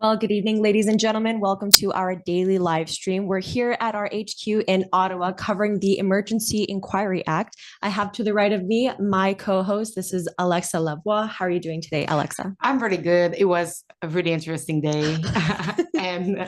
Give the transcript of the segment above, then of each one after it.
Well, good evening, ladies and gentlemen. Welcome to our daily live stream. We're here at our HQ in Ottawa covering the Emergency Inquiry Act. I have to the right of me my co-host. This is Alexa Lavoie. How are you doing today, Alexa? I'm pretty good. It was a really interesting day. And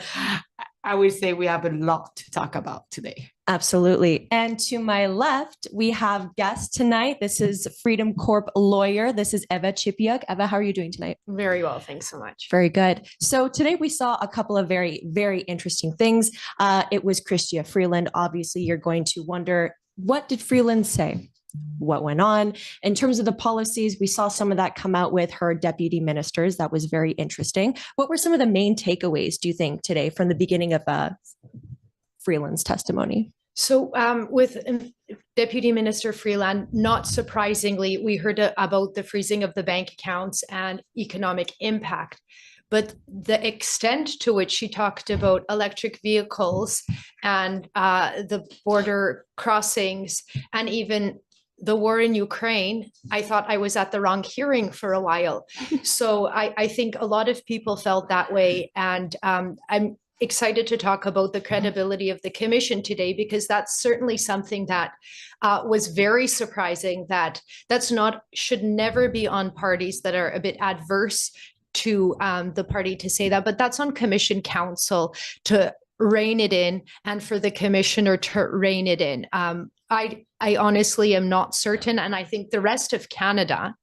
I would say we have a lot to talk about today. Absolutely. And to my left, we have guests tonight. This is Freedom Corp lawyer. This is Eva Chipiuk. Eva, how are you doing tonight? Very well. Thanks so much. Very good. So today we saw a couple of very, very interesting things. It was Chrystia Freeland. Obviously, you're going to wonder, what did Freeland say? What went on? In terms of the policies, we saw some of that come out with her deputy ministers. That was very interesting. What were some of the main takeaways, do you think, today from the beginning of Freeland's testimony? So with Deputy Minister Freeland, not surprisingly, we heard about the freezing of the bank accounts and economic impact. But the extent to which she talked about electric vehicles and the border crossings and even the war in Ukraine, I thought I was at the wrong hearing for a while. So I think a lot of people felt that way. And I'm excited to talk about the credibility of the commission today, because that's certainly something that was very surprising. That's not, should never be on parties that are a bit adverse to the party to say that, but that's on commission counsel to rein it in and for the commissioner to rein it in. I honestly am not certain, and I think the rest of Canada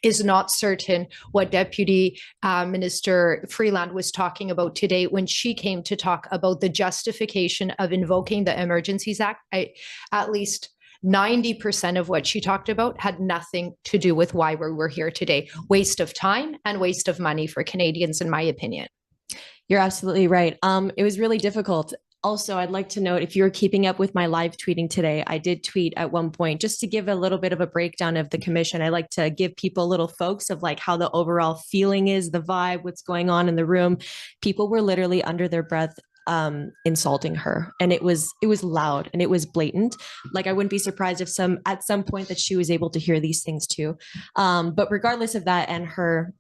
is not certain what Deputy Minister Freeland was talking about today when she came to talk about the justification of invoking the Emergencies Act. At least 90% of what she talked about had nothing to do with why we're here today. Waste of time and waste of money for Canadians, in my opinion. You're absolutely right. It was really difficult. Also, I'd like to note, if you're keeping up with my live tweeting today, I did tweet at one point just to give a little bit of a breakdown of the commission. I like to give people little folks of like how the overall feeling is, the vibe, what's going on in the room. People were literally under their breath insulting her, and it was loud and it was blatant. Like, I wouldn't be surprised if at some point that she was able to hear these things too. But regardless of that and her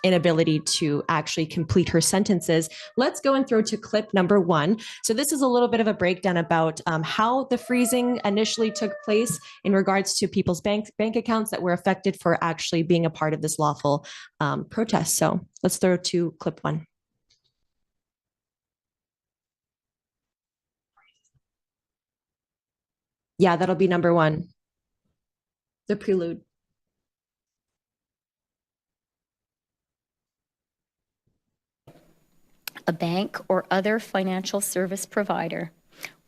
inability to actually complete her sentences, let's go and throw to clip number 1. So this is a little bit of a breakdown about how the freezing initially took place in regards to people's bank accounts that were affected for actually being a part of this lawful protest. So let's throw to clip 1. Yeah, that'll be number 1. The prelude. A bank or other financial service provider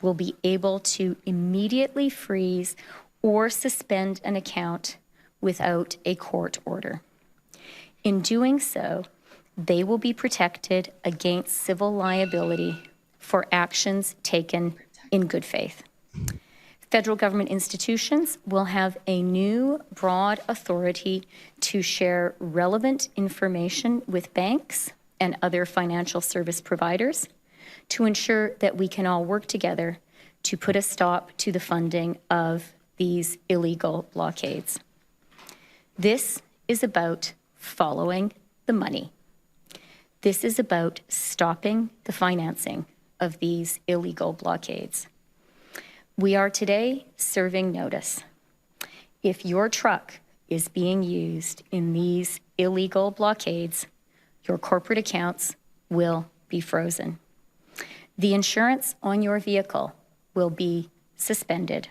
will be able to immediately freeze or suspend an account without a court order. In doing so, they will be protected against civil liability for actions taken in good faith. Federal government institutions will have a new broad authority to share relevant information with banks and other financial service providers to ensure that we can all work together to put a stop to the funding of these illegal blockades. This is about following the money. This is about stopping the financing of these illegal blockades. We are today serving notice. If your truck is being used in these illegal blockades, your corporate accounts will be frozen. The insurance on your vehicle will be suspended.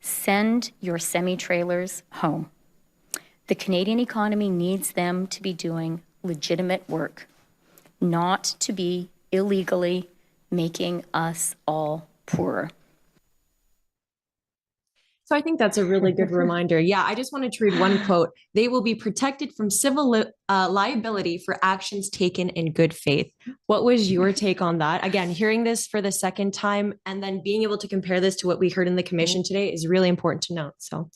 Send your semi-trailers home. The Canadian economy needs them to be doing legitimate work, not to be illegally making us all poorer. So I think that's a really good reminder. Yeah, I just wanted to read one quote. They will be protected from civil liability for actions taken in good faith. What was your take on that? Again, hearing this for the second time and then being able to compare this to what we heard in the commission today is really important to note. So,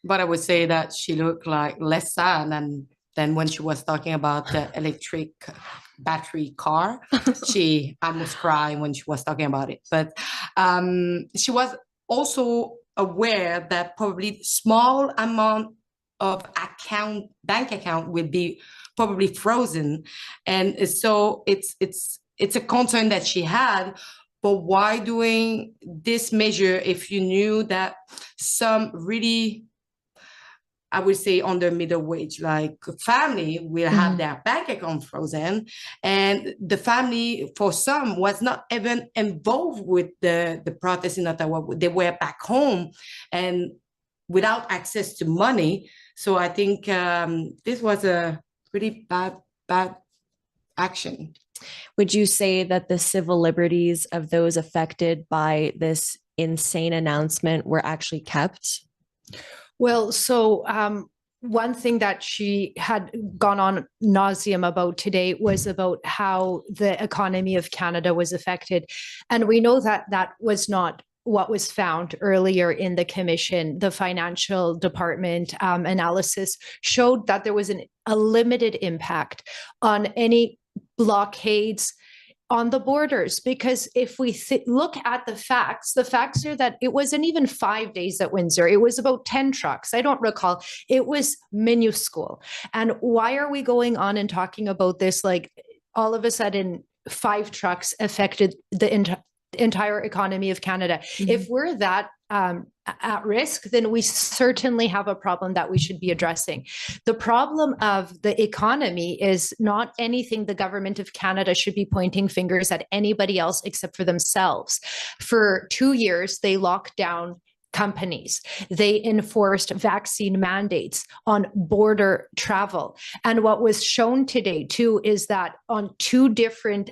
but I would say that she looked like less sad than when she was talking about the electric battery car. She almost cried when she was talking about it. But she was also aware that probably small amount of bank account will be probably frozen. And so it's a concern that she had. But why doing this measure if you knew that some really, I would say, under middle wage, like family will have their bank account frozen, and the family, for some, was not even involved with the protest in Ottawa. They were back home and without access to money. So I think this was a pretty bad action. Would you say that the civil liberties of those affected by this insane announcement were actually kept? Well, so one thing that she had gone on nauseum about today was about how the economy of Canada was affected. And we know that that was not what was found earlier in the commission. The financial department analysis showed that there was a limited impact on any blockades on the borders, because if we look at the facts are that it wasn't even 5 days at Windsor. It was about 10 trucks. I don't recall. It was minuscule. And why are we going on and talking about this? Like all of a sudden 5 trucks affected the entire economy of Canada. If we're that at risk, then we certainly have a problem that we should be addressing. The problem of the economy is not anything the government of Canada should be pointing fingers at anybody else except for themselves. For 2 years, they locked down companies. They enforced vaccine mandates on border travel. And what was shown today too is that on 2 different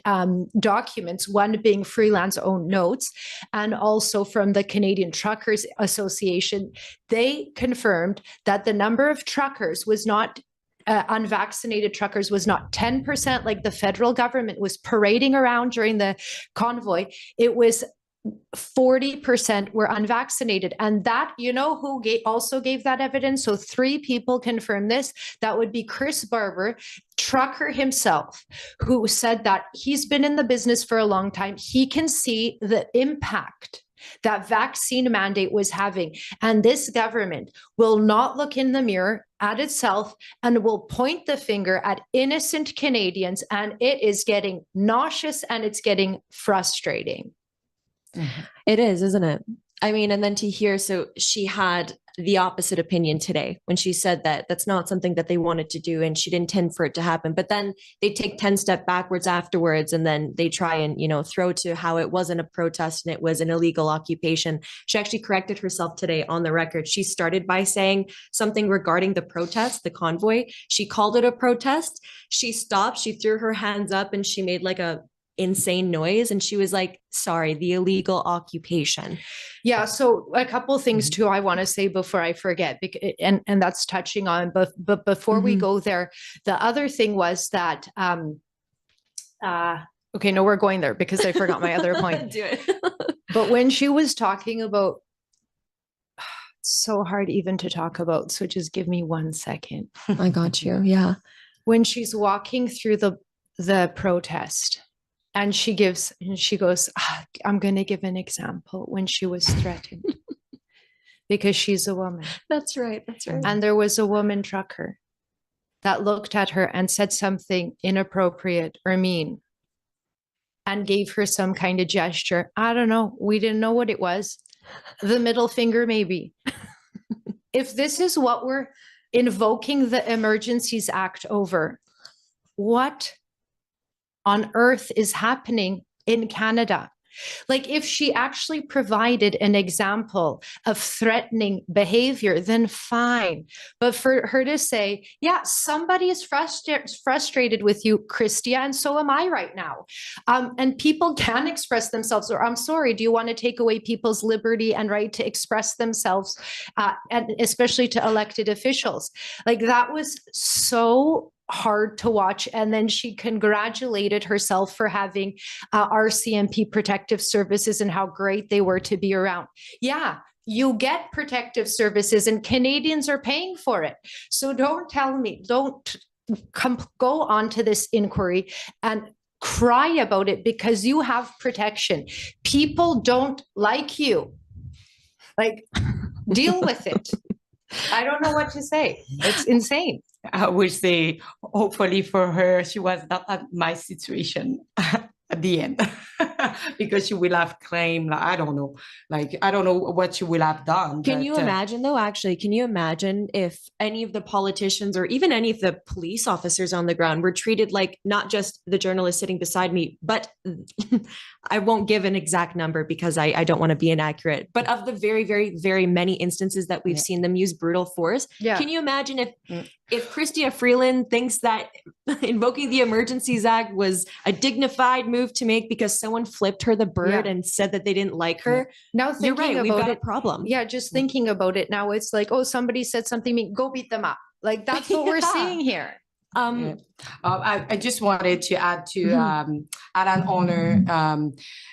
documents, one being Freeland's own notes and also from the Canadian Truckers Association, they confirmed that the number of truckers was not unvaccinated truckers was not 10% like the federal government was parading around during the convoy. It was 40% were unvaccinated. And that, you know, who also gave that evidence? So 3 people confirmed this. That would be Chris Barber, trucker himself, who said that he's been in the business for a long time. He can see the impact that vaccine mandate was having. And this government will not look in the mirror at itself and will point the finger at innocent Canadians. And it is getting nauseous and it's getting frustrating. It is, isn't it? I mean, and then to hear, so she had the opposite opinion today when she said that that's not something that they wanted to do and she didn't intend for it to happen. But then they take 10 steps backwards afterwards and then they try and, you know, throw to how it wasn't a protest and it was an illegal occupation. She actually corrected herself today on the record. She started by saying something regarding the protest, the convoy. She called it a protest. She stopped, she threw her hands up and she made like a insane noise and she was like, sorry, the illegal occupation. Yeah, so a couple of things too I want to say before I forget, and that's touching on, but before we go there, the other thing was that okay, no, we're going there because I forgot my other point. Do it. But when she was talking about, it's so hard even to talk about, so just give me 1 second. I got you. Yeah. When she's walking through the protest, and she goes, I'm going to give an example when she was threatened because she's a woman. That's right. That's right. And there was a woman trucker that looked at her and said something inappropriate or mean and gave her some kind of gesture. I don't know. We didn't know what it was. The middle finger, maybe. If this is what we're invoking the Emergencies Act over, what on earth is happening in Canada? Like, if she actually provided an example of threatening behavior, then fine. But for her to say, yeah, somebody is frustrated with you, Chrystia, and so am I right now. And people can express themselves, or I'm sorry, do you want to take away people's liberty and right to express themselves, and especially to elected officials? Like, that was so hard to watch. And then she congratulated herself for having RCMP protective services and how great they were to be around. Yeah, you get protective services and Canadians are paying for it. So don't tell me, don't go on to this inquiry and cry about it because you have protection. People don't like you. Like, deal with it. I don't know what to say. It's insane. I would say, hopefully for her, she was not at my situation at the end, because she will have claimed, like, I don't know what she will have done. Can you imagine though, actually, can you imagine if any of the politicians or even any of the police officers on the ground were treated like not just the journalist sitting beside me, but I won't give an exact number because I don't want to be inaccurate, but of the very, very, very many instances that we've seen them use brutal force. Can you imagine if Chrystia Freeland thinks that invoking the Emergencies Act was a dignified move to make because someone flipped her the bird and said that they didn't like her? Now thinking You're right, about we've got it, a problem. Yeah, just thinking about it now, it's like, oh, somebody said something mean, go beat them up. Like that's what we're seeing here. I just wanted to add to add an honor,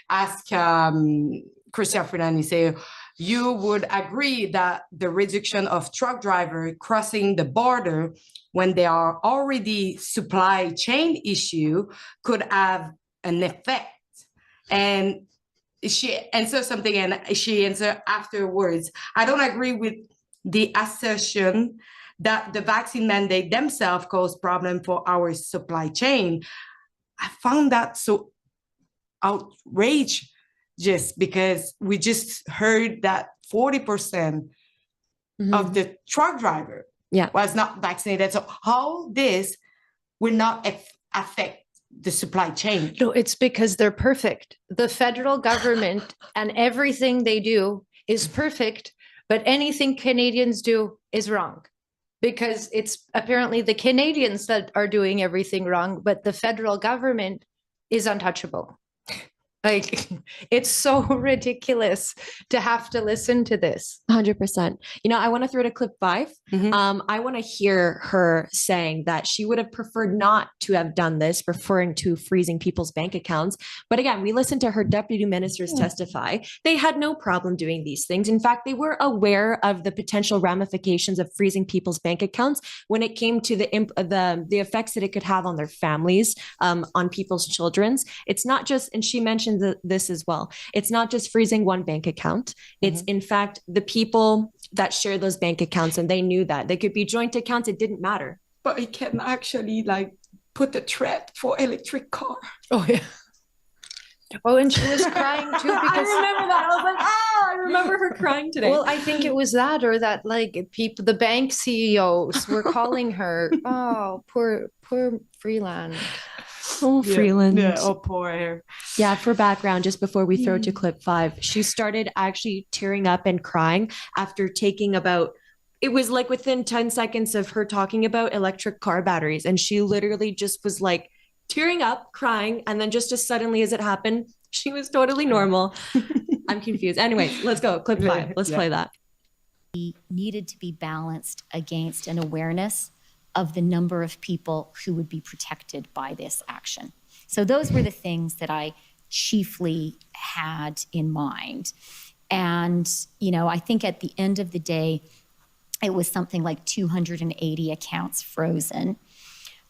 ask Chrystia Freeland, say, you would agree that the reduction of truck driver crossing the border when there are already supply chain issue could have an effect. And she answered something, and she answered afterwards, I don't agree with the assertion that the vaccine mandate themselves cause problem for our supply chain. I found that so outrageous, just because we just heard that 40% of the truck driver was not vaccinated. So how this will not affect the supply chain? No, it's because they're perfect. The federal government and everything they do is perfect, but anything Canadians do is wrong. Because it's apparently the Canadians that are doing everything wrong, but the federal government is untouchable. Like, it's so ridiculous to have to listen to this. 100%. You know, I want to throw to clip 5. I want to hear her saying that she would have preferred not to have done this, referring to freezing people's bank accounts. But again, we listened to her deputy ministers testify. They had no problem doing these things. In fact, they were aware of the potential ramifications of freezing people's bank accounts when it came to the effects that it could have on their families, on people's children's. It's not just, and she mentioned this as well, it's not just freezing one bank account. It's in fact the people that share those bank accounts, and they knew that they could be joint accounts. It didn't matter. But it can actually like put a threat for electric car. Oh yeah. Oh, and she was crying too because I remember that. I was like, I remember her crying today. Well, I think it was that, or that like people, the bank CEOs were calling her, oh, poor Freeland. Oh, Freeland. Yeah, oh, poor her. Yeah, for background, just before we throw to clip 5, she started actually tearing up and crying after taking it was like within 10 seconds of her talking about electric car batteries. And she literally just was like tearing up, crying. And then just as suddenly as it happened, she was totally normal. I'm confused. Anyway, let's go. Clip 5. Let's play that. Needed to be balanced against an awareness of the number of people who would be protected by this action. So those were the things that I chiefly had in mind. And, you know, I think at the end of the day, it was something like 280 accounts frozen.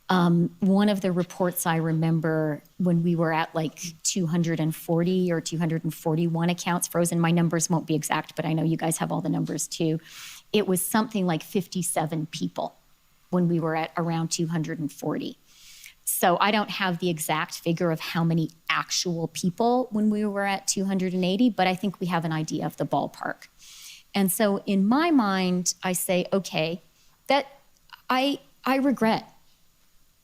One of the reports I remember when we were at like 240 or 241 accounts frozen, my numbers won't be exact, but I know you guys have all the numbers too. It was something like 57 people when we were at around 240. So I don't have the exact figure of how many actual people when we were at 280, but I think we have an idea of the ballpark. And so in my mind, I say, okay, that I regret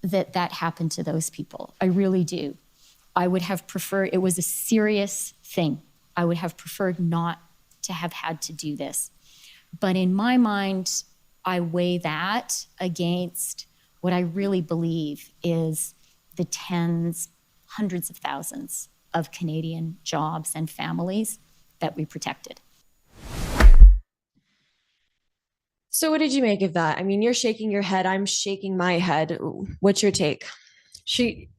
that happened to those people. I really do. I would have preferred, it was a serious thing. I would have preferred not to have had to do this. But in my mind, I weigh that against what I really believe is the tens, hundreds of thousands of Canadian jobs and families that we protected. So what did you make of that? I mean, you're shaking your head. I'm shaking my head. What's your take? She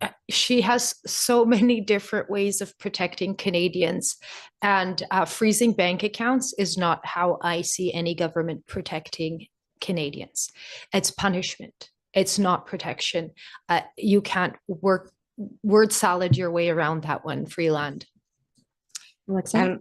has so many different ways of protecting Canadians, and freezing bank accounts is not how I see any government protecting Canadians. It's punishment. It's not protection. You can't word salad your way around that one, Freeland. Alexa?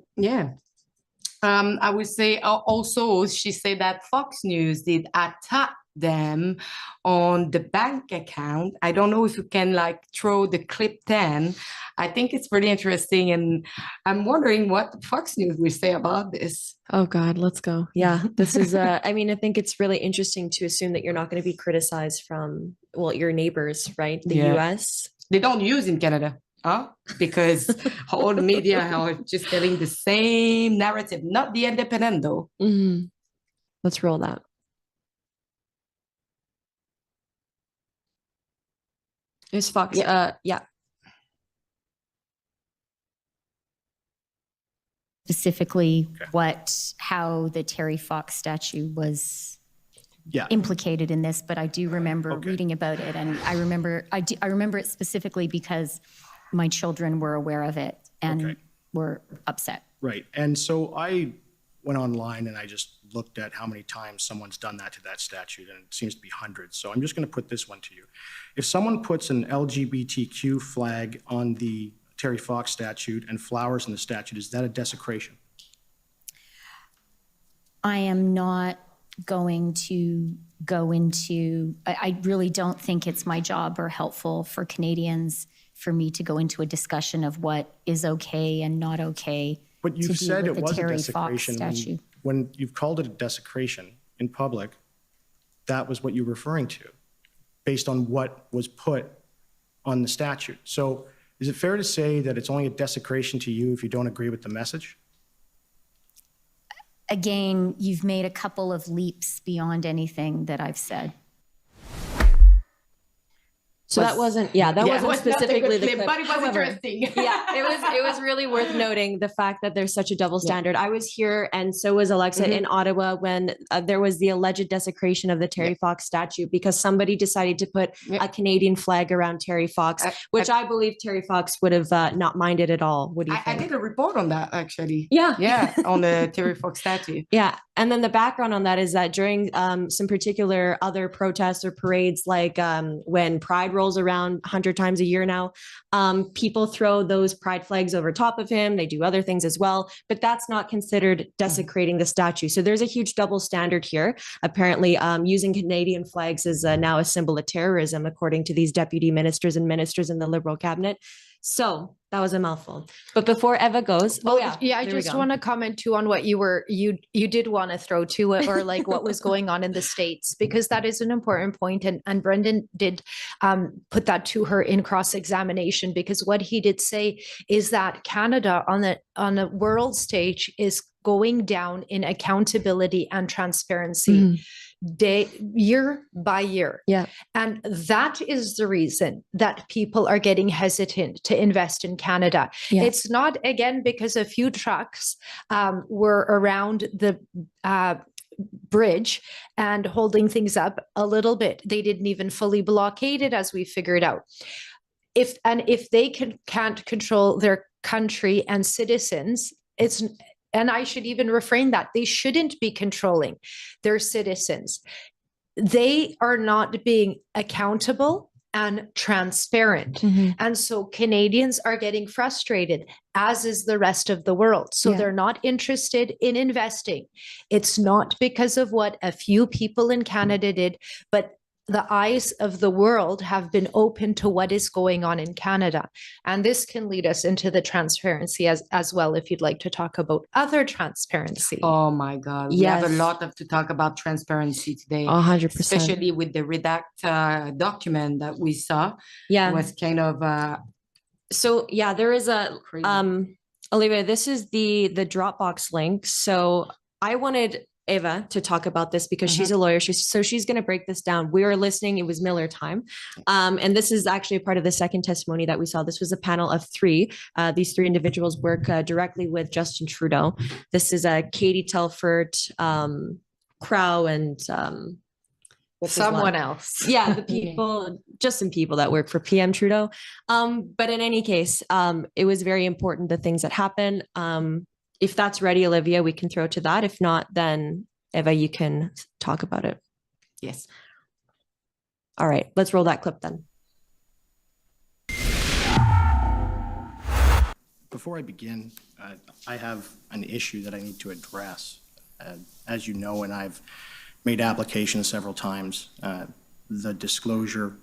I would say also she said that Fox News did attack them on the bank account. I don't know if you can like throw the clip 10. I think it's pretty interesting, and I'm wondering what Fox News will say about this. Oh God, let's go. Yeah, this is I mean, I think it's really interesting to assume that you're not going to be criticized from, well, your neighbors, right? The Yeah. US. They don't use in Canada, huh? Because all the media are just telling the same narrative, not the independent though. Mhm. Let's roll that. It's Fox. Yeah. Specifically how the Terry Fox statue was implicated in this, but I do remember reading about it, and I remember it specifically because my children were aware of it and were upset. Right. And so I went online and I just looked at how many times someone's done that to that statute, and it seems to be hundreds. So I'm just going to put this one to you. If someone puts an LGBTQ flag on the Terry Fox statute and flowers in the statute, is that a desecration? I am not going to go into, I really don't think it's my job or helpful for Canadians for me to go into a discussion of what is okay and not okay. But you've said it was a desecration. Statue. When you've called it a desecration in public, that was what you're referring to, based on what was put on the statute. So is it fair to say that it's only a desecration to you if you don't agree with the message? Again, you've made a couple of leaps beyond anything that I've said. So that wasn't specifically the clip. But it was interesting. It was really worth noting the fact that there's such a double standard. I was here, and so was Alexa in Ottawa when there was the alleged desecration of the Terry Fox statue because somebody decided to put a Canadian flag around Terry Fox, which I believe Terry Fox would have not minded at all. What do you think? I did a report on that actually. Yeah, on the Terry Fox statue. Yeah, and then the background on that is that during some particular other protests or parades, like when Pride rolls around 100 times a year now, people throw those pride flags over top of him. They do other things as well, but that's not considered desecrating the statue. So there's a huge double standard here. Apparently, using Canadian flags is now a symbol of terrorism, according to these deputy ministers and ministers in the Liberal cabinet. So that was a mouthful. But before Eva goes, I just want to comment too on what you did want to throw to it, or like what was going on in the States, because that is an important point. And Brendan did put that to her in cross-examination, because what he did say is that Canada on the world stage is going down in accountability and transparency. Year by year. Yeah. And that is the reason that people are getting hesitant to invest in Canada. Yeah. It's not, again, because a few trucks were around the bridge and holding things up a little bit. They didn't even fully blockade it, as we figured out. If they can't control their country and citizens, and I should even refrain that, they shouldn't be controlling their citizens. They are not being accountable and transparent. And so Canadians are getting frustrated, as is the rest of the world. So they're not interested in investing. It's not because of what a few people in Canada did, but the eyes of the world have been open to what is going on in Canada. And this can lead us into the transparency as well, if you'd like to talk about other transparency. Oh my God. We have a lot to talk about transparency today. 100%. Especially with the redact document that we saw. Yeah. It was kind of... there is a... Olivia, this is the Dropbox link. So I wanted Eva to talk about this because she's a lawyer. She's going to break this down. We were listening. It was Miller time. And this is actually a part of the second testimony that we saw. This was a panel of three. These three individuals work directly with Justin Trudeau. This is Katie Telford, Crow, and someone else. Yeah, the people, just some people that work for PM Trudeau. But in any case, it was very important, the things that happen. If that's ready, Olivia, we can throw to that. If not, then Eva, you can talk about it. Yes. All right, let's roll that clip then. Before I begin, I have an issue that I need to address. As you know, and I've made applications several times, the disclosure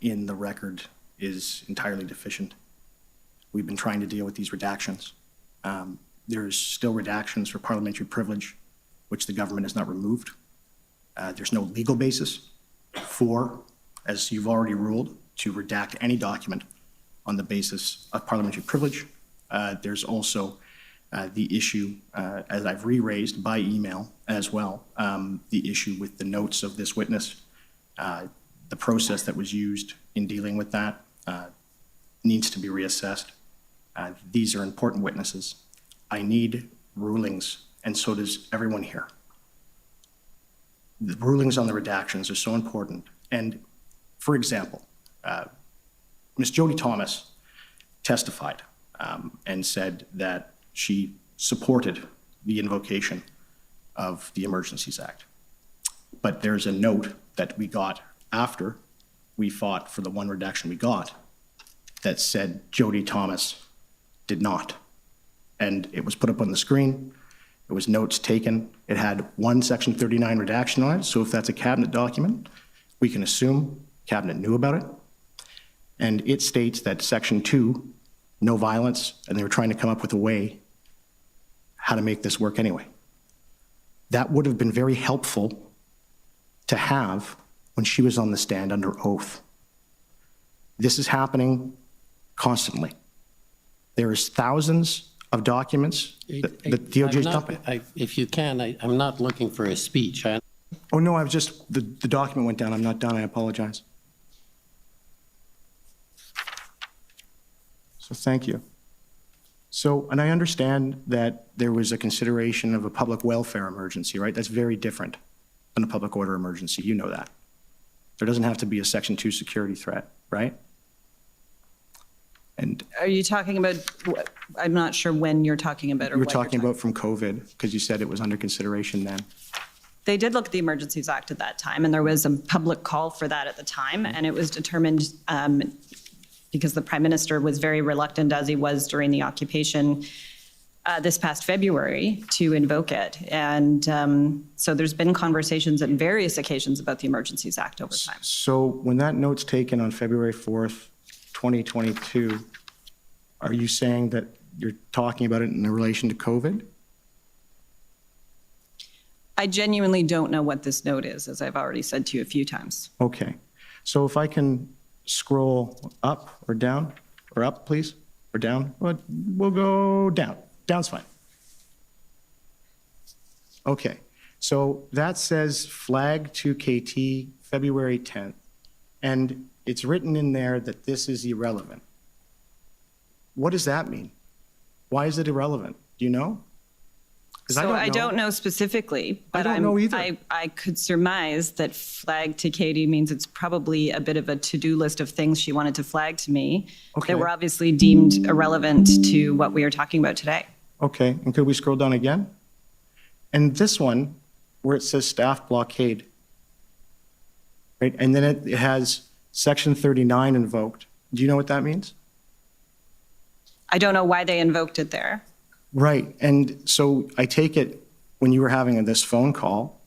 in the record is entirely deficient. We've been trying to deal with these redactions. There's still redactions for parliamentary privilege, which the government has not removed. There's no legal basis for, as you've already ruled, to redact any document on the basis of parliamentary privilege. There's also the issue, as I've re-raised by email as well, the issue with the notes of this witness. The process that was used in dealing with that needs to be reassessed. These are important witnesses. I need rulings, and so does everyone here. The rulings on the redactions are so important. And for example, Ms. Jody Thomas testified and said that she supported the invocation of the Emergencies Act. But there's a note that we got after we fought for the one redaction we got that said Jody Thomas did not. And it was put up on the screen. It was notes taken. It had one Section 39 redaction on it. So if that's a cabinet document, we can assume cabinet knew about it. And it states that Section 2, no violence, and they were trying to come up with a way how to make this work anyway. That would have been very helpful to have when she was on the stand under oath. This is happening constantly. There is thousands of documents that DOJ is dumping. If you can, I'm not looking for a speech. Oh, no, I was just, the document went down. I'm not done. I apologize. So thank you. So, and I understand that there was a consideration of a public welfare emergency, right? That's very different than a public order emergency. You know that. There doesn't have to be a Section 2 security threat, right? And are you talking about, I'm not sure when you're talking about or you were what you're talking about from COVID, because you said it was under consideration then. They did look at the Emergencies Act at that time, and there was a public call for that at the time, and it was determined because the Prime Minister was very reluctant, as he was during the occupation this past February, to invoke it. And so there's been conversations at various occasions about the Emergencies Act over time. So when that note's taken on February 4th, 2022, are you saying that you're talking about it in relation to COVID? I genuinely don't know what this note is, as I've already said to you a few times. Okay. So if I can scroll up or down, or up, please, or down. We'll go down. Down's fine. Okay. So that says flag to KT February 10th. And it's written in there that this is irrelevant. What does that mean? Why is it irrelevant? Do you know? So I don't know specifically, but I don't know either. I could surmise that flag to Katie means it's probably a bit of a to-do list of things she wanted to flag to me that were obviously deemed irrelevant to what we are talking about today. Okay, and could we scroll down again? And this one, where it says staff blockade, right? And then it has Section 39 invoked. Do you know what that means? I don't know why they invoked it there. Right, and so I take it when you were having this phone call,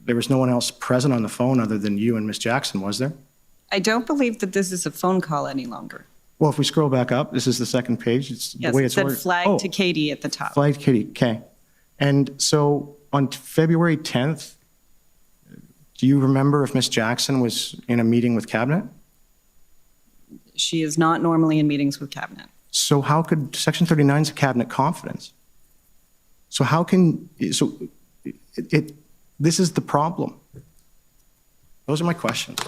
there was no one else present on the phone other than you and Ms. Jackson, was there? I don't believe that this is a phone call any longer. Well, if we scroll back up, this is the second page. It's Yes, the way it it's said ordered. flag to Katie at the top. Flag to Katie, okay. And so on February 10th, do you remember if Ms. Jackson was in a meeting with Cabinet? She is not normally in meetings with Cabinet. So how could, Section 39 is a Cabinet confidence. So how can, this is the problem. Those are my questions.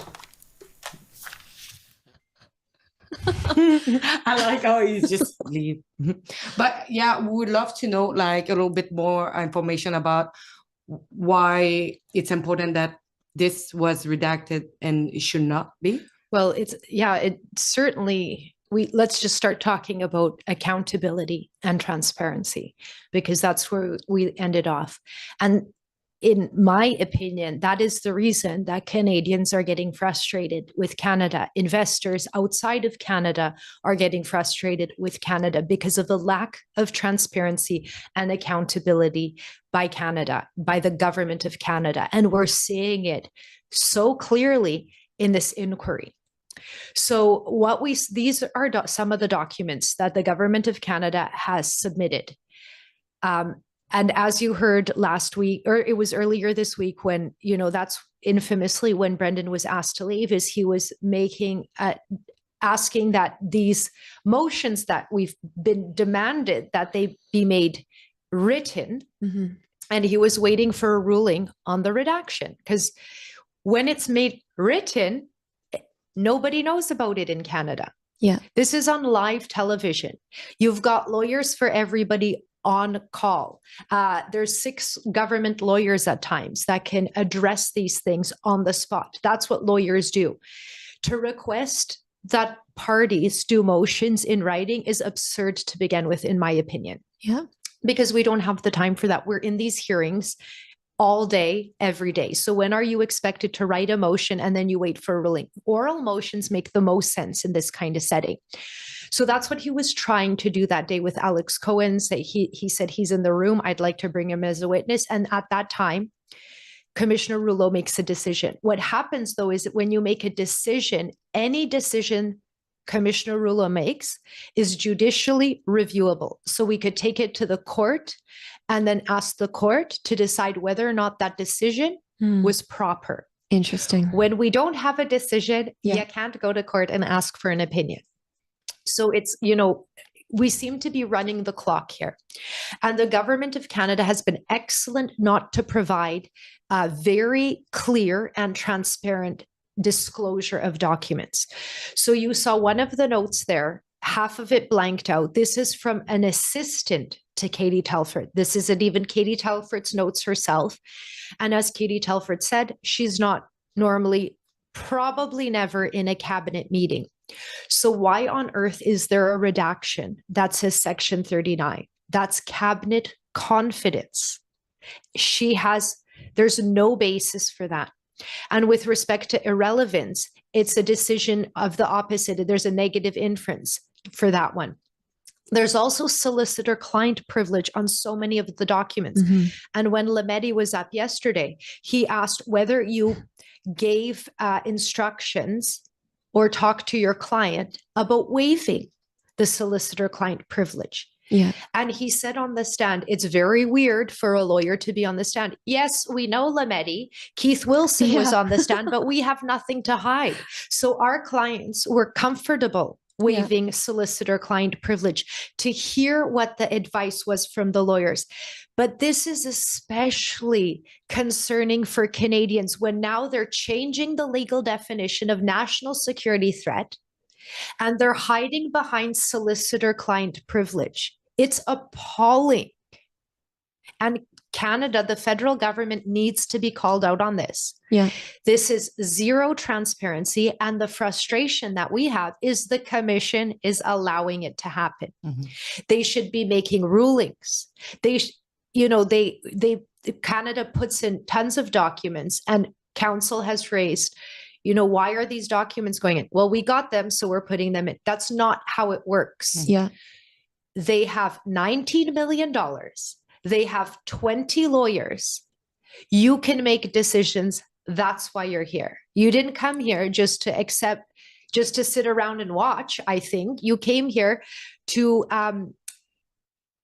I like how you just leave. But yeah, we would love to know like a little bit more information about why it's important that this was redacted and it should not be. Well, it certainly, let's just start talking about accountability and transparency, because that's where we ended off. And in my opinion, that is the reason that Canadians are getting frustrated with Canada. Investors outside of Canada are getting frustrated with Canada because of the lack of transparency and accountability by Canada, by the government of Canada. And we're seeing it so clearly in this inquiry. So these are some of the documents that the government of Canada has submitted. And as you heard last week, or it was earlier this week when, that's infamously when Brendan was asked to leave, is he was asking that these motions that we've been demanded that they be made written. Mm-hmm. And he was waiting for a ruling on the redaction, because when it's made written, nobody knows about it in Canada. Yeah. This is on live television. You've got lawyers for everybody on call. There's 6 government lawyers at times that can address these things on the spot. That's what lawyers do. To request that parties do motions in writing is absurd to begin with, in my opinion. Yeah. Because we don't have the time for that. We're in these hearings all day, every day. So when are you expected to write a motion and then you wait for a ruling? Oral motions make the most sense in this kind of setting. So that's what he was trying to do that day with Alex Cohen. He said he's in the room. I'd like to bring him as a witness. And at that time, Commissioner Rouleau makes a decision. What happens, though, is that when you make a decision, any decision Commissioner Rouleau makes is judicially reviewable. So we could take it to the court and then ask the court to decide whether or not that decision was proper. Interesting. When we don't have a decision, you can't go to court and ask for an opinion. So it's, we seem to be running the clock here. And the government of Canada has been excellent not to provide a very clear and transparent disclosure of documents. So you saw one of the notes there, half of it blanked out. This is from an assistant to Katie Telford. This isn't even Katie Telford's notes herself. And as Katie Telford said, she's not normally, probably never in a cabinet meeting. So why on earth is there a redaction that says Section 39? That's cabinet confidence. There's no basis for that. And with respect to irrelevance, it's a decision of the opposite. There's a negative inference for that one. There's also solicitor-client privilege on so many of the documents. Mm-hmm. And when Lametti was up yesterday, he asked whether you gave instructions or talk to your client about waiving the solicitor-client privilege. Yeah. And he said on the stand, it's very weird for a lawyer to be on the stand. Yes, we know Lametti. Keith Wilson was on the stand, but we have nothing to hide. So our clients were comfortable waiving solicitor-client privilege to hear what the advice was from the lawyers. But this is especially concerning for Canadians when now they're changing the legal definition of national security threat and they're hiding behind solicitor-client privilege. It's appalling. And Canada, the federal government needs to be called out on this. Yeah. This is zero transparency. And the frustration that we have is the commission is allowing it to happen. Mm-hmm. They should be making rulings. Canada puts in tons of documents and council has raised, why are these documents going in? Well, we got them, so we're putting them in. That's not how it works. Yeah. They have $19 million. They have 20 lawyers. You can make decisions. That's why you're here. You didn't come here just to sit around and watch, I think. You came here to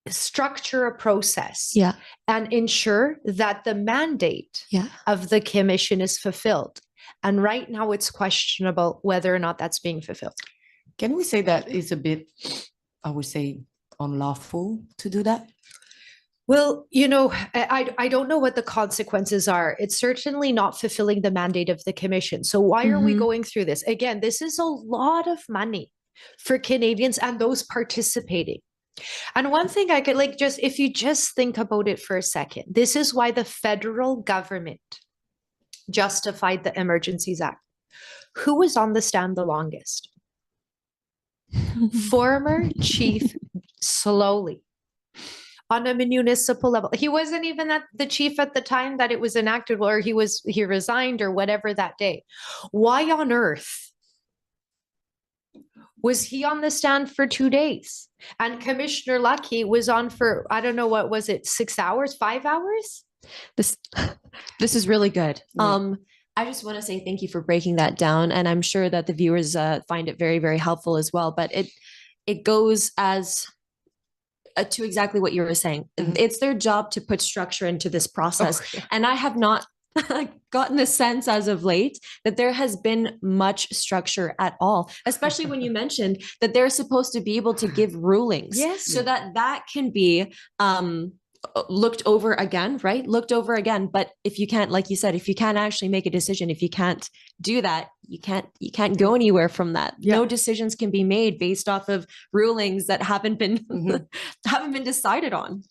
structure a process and ensure that the mandate of the commission is fulfilled. And right now it's questionable whether or not that's being fulfilled. Can we say that it's a bit, I would say, unlawful to do that? Well, I don't know what the consequences are. It's certainly not fulfilling the mandate of the commission. So why are we going through this? Again, this is a lot of money for Canadians and those participating. And one thing I could if you just think about it for a second, this is why the federal government justified the Emergencies Act. Who was on the stand the longest? Former Chief Slowly. on a municipal level. He wasn't even the chief at the time that it was enacted, or he resigned or whatever that day. Why on earth was he on the stand for 2 days? And Commissioner Lucky was on for, I don't know, what was it, 6 hours, 5 hours? This is really good. I just want to say thank you for breaking that down, and I'm sure that the viewers find it very, very helpful as well. But it goes as to exactly what you were saying. It's their job to put structure into this process, and I have not gotten the sense as of late that there has been much structure at all, especially when you mentioned that they're supposed to be able to give rulings, so that can be looked over again, right? Looked over again. But if you can't, like you said, if you can't actually make a decision, if you can't do that, you can't go anywhere from that. No decisions can be made based off of rulings that haven't been haven't been decided on.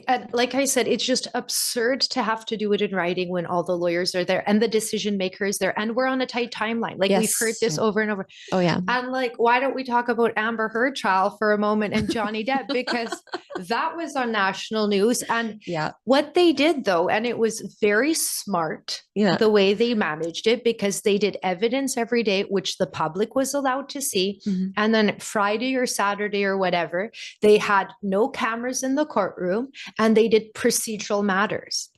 And like I said, it's just absurd to have to do it in writing when all the lawyers are there and the decision maker is there, and we're on a tight timeline. Like we've heard this over and over. Oh yeah. And like, why don't we talk about Amber Heard trial for a moment and Johnny Depp, because that was on national news. And what they did though, and it was very smart, the way they managed it, because they did evidence every day, which the public was allowed to see. And then Friday or Saturday or whatever, they had no cameras in the courtroom. And they did procedural matters.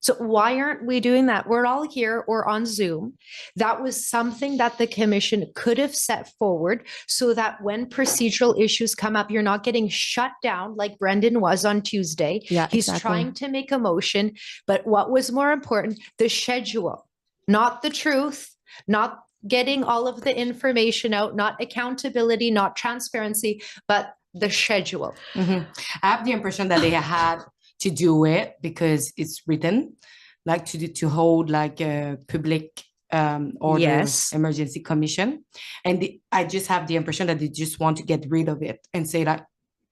So why aren't we doing that? We're all here or on Zoom. That was something that the commission could have set forward so that when procedural issues come up, you're not getting shut down like Brendan was on Tuesday. He's trying to make a motion. But what was more important, the schedule, not the truth, not getting all of the information out, not accountability, not transparency, but the schedule. I have the impression that they had to do it because it's written, like to hold like a public order emergency commission. And I just have the impression that they just want to get rid of it and say that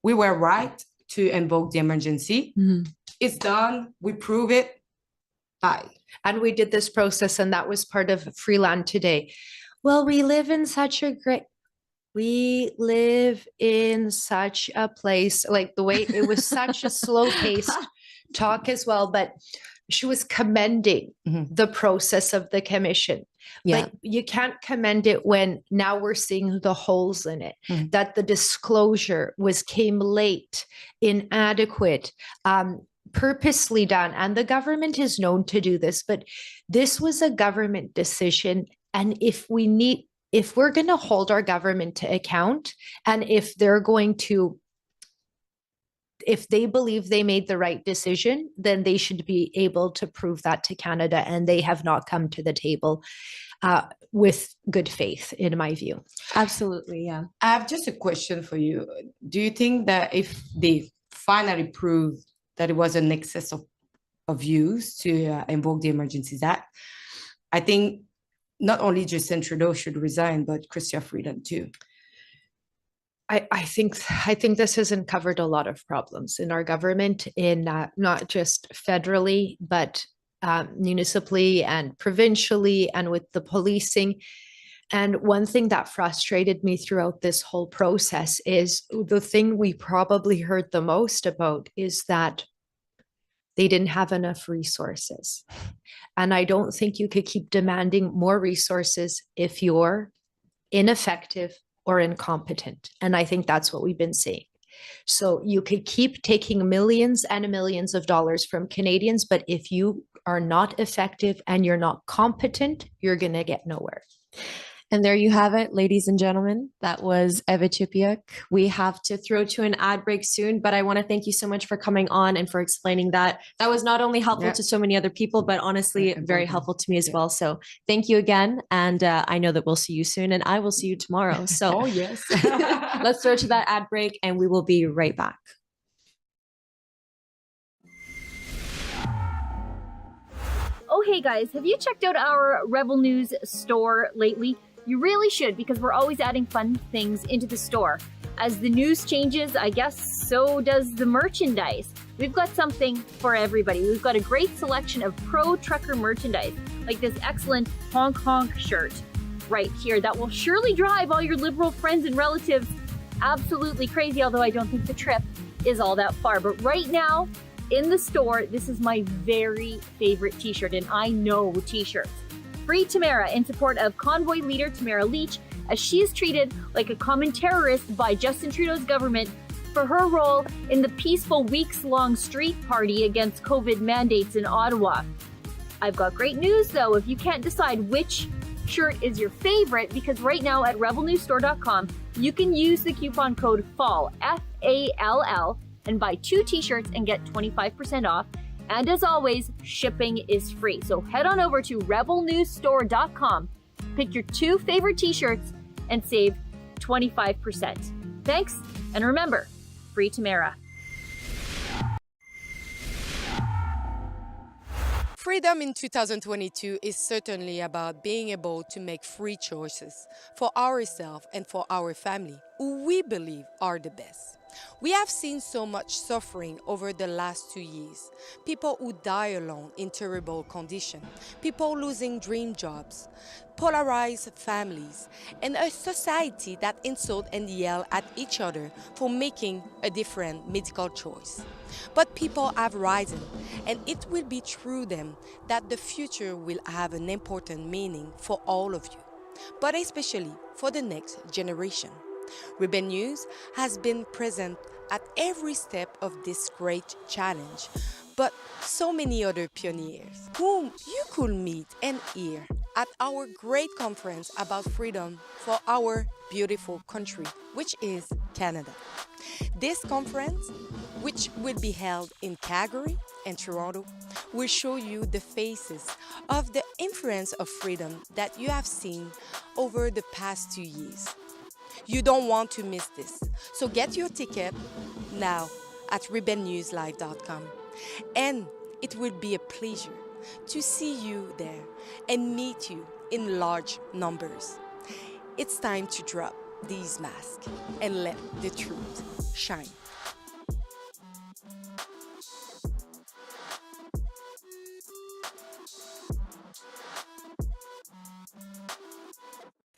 we were right to invoke the emergency. It's done. We prove it. Bye. And we did this process, and that was part of Freeland today. Well, we live in such a place, like the way it was such a slow paced talk as well, but she was commending the process of the commission. Like you can't commend it when now we're seeing the holes in it, that the disclosure came late, inadequate, purposely done. And the government is known to do this, but this was a government decision. And if we're going to hold our government to account, and if they believe they made the right decision, then they should be able to prove that to Canada. And they have not come to the table with good faith, in my view. Absolutely. Yeah. I have just a question for you. Do you think that if they finally prove that it was an excess of use to invoke the Emergencies Act, I think not only Justin Trudeau should resign, but Chrystia Freeland too. I think this has uncovered a lot of problems in our government, in not just federally, but municipally and provincially, and with the policing. And one thing that frustrated me throughout this whole process is the thing we probably heard the most about is that they didn't have enough resources. And I don't think you could keep demanding more resources if you're ineffective or incompetent. And I think that's what we've been seeing. So you could keep taking millions and millions of dollars from Canadians, but if you are not effective and you're not competent, you're going to get nowhere. And there you have it, ladies and gentlemen. That was Eva Chipiuk. We have to throw to an ad break soon, but I want to thank you so much for coming on and for explaining that. That was not only helpful to so many other people, but honestly, very helpful to me as well. So thank you again. And I know that we'll see you soon, and I will see you tomorrow. So let's throw to that ad break, and we will be right back. Oh, hey guys, have you checked out our Rebel News store lately? You really should, because we're always adding fun things into the store. As the news changes, I guess so does the merchandise. We've got something for everybody. We've got a great selection of pro trucker merchandise, like this excellent honk honk shirt right here that will surely drive all your liberal friends and relatives absolutely crazy, although I don't think the trip is all that far. But right now in the store, this is my very favorite t-shirt, and I know t-shirts. Free Tamara in support of convoy leader Tamara Leach, as she is treated like a common terrorist by Justin Trudeau's government for her role in the peaceful weeks-long street party against COVID mandates in Ottawa. I've got great news though, if you can't decide which shirt is your favorite, because right now at rebelnewsstore.com, you can use the coupon code FALL, F-A-L-L, and buy 2 t-shirts and get 25% off. And as always, shipping is free. So head on over to rebelnewsstore.com, pick your 2 favorite t-shirts, and save 25%. Thanks, and remember, Free Tamara. Freedom in 2022 is certainly about being able to make free choices for ourselves and for our family, who we believe are the best. We have seen so much suffering over the last 2 years. People who die alone in terrible conditions, people losing dream jobs, polarized families, and a society that insult and yell at each other for making a different medical choice. But people have risen, and it will be through them that the future will have an important meaning for all of you, but especially for the next generation. Rebel News has been present at every step of this great challenge, but so many other pioneers whom you could meet and hear at our great conference about freedom for our beautiful country, which is Canada. This conference, which will be held in Calgary and Toronto, will show you the faces of the influence of freedom that you have seen over the past 2 years. You don't want to miss this, so get your ticket now at rebelnewslive.com, and it will be a pleasure to see you there and meet you in large numbers. It's time to drop these masks and let the truth shine.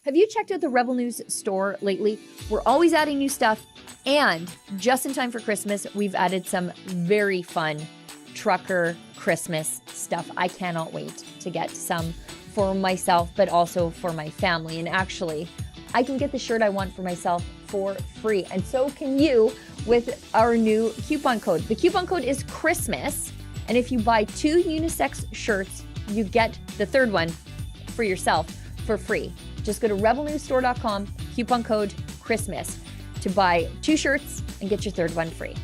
Have you checked out the Rebel News store lately? We're always adding new stuff, and just in time for Christmas, we've added some very fun trucker Christmas stuff. I cannot wait to get some for myself, but also for my family. And actually, I can get the shirt I want for myself for free, and so can you with our new coupon code. The coupon code is Christmas, and if you buy 2 unisex shirts, you get the 3rd one for yourself for free. Just go to rebelnewsstore.com, coupon code Christmas, to buy 2 shirts and get your 3rd one free.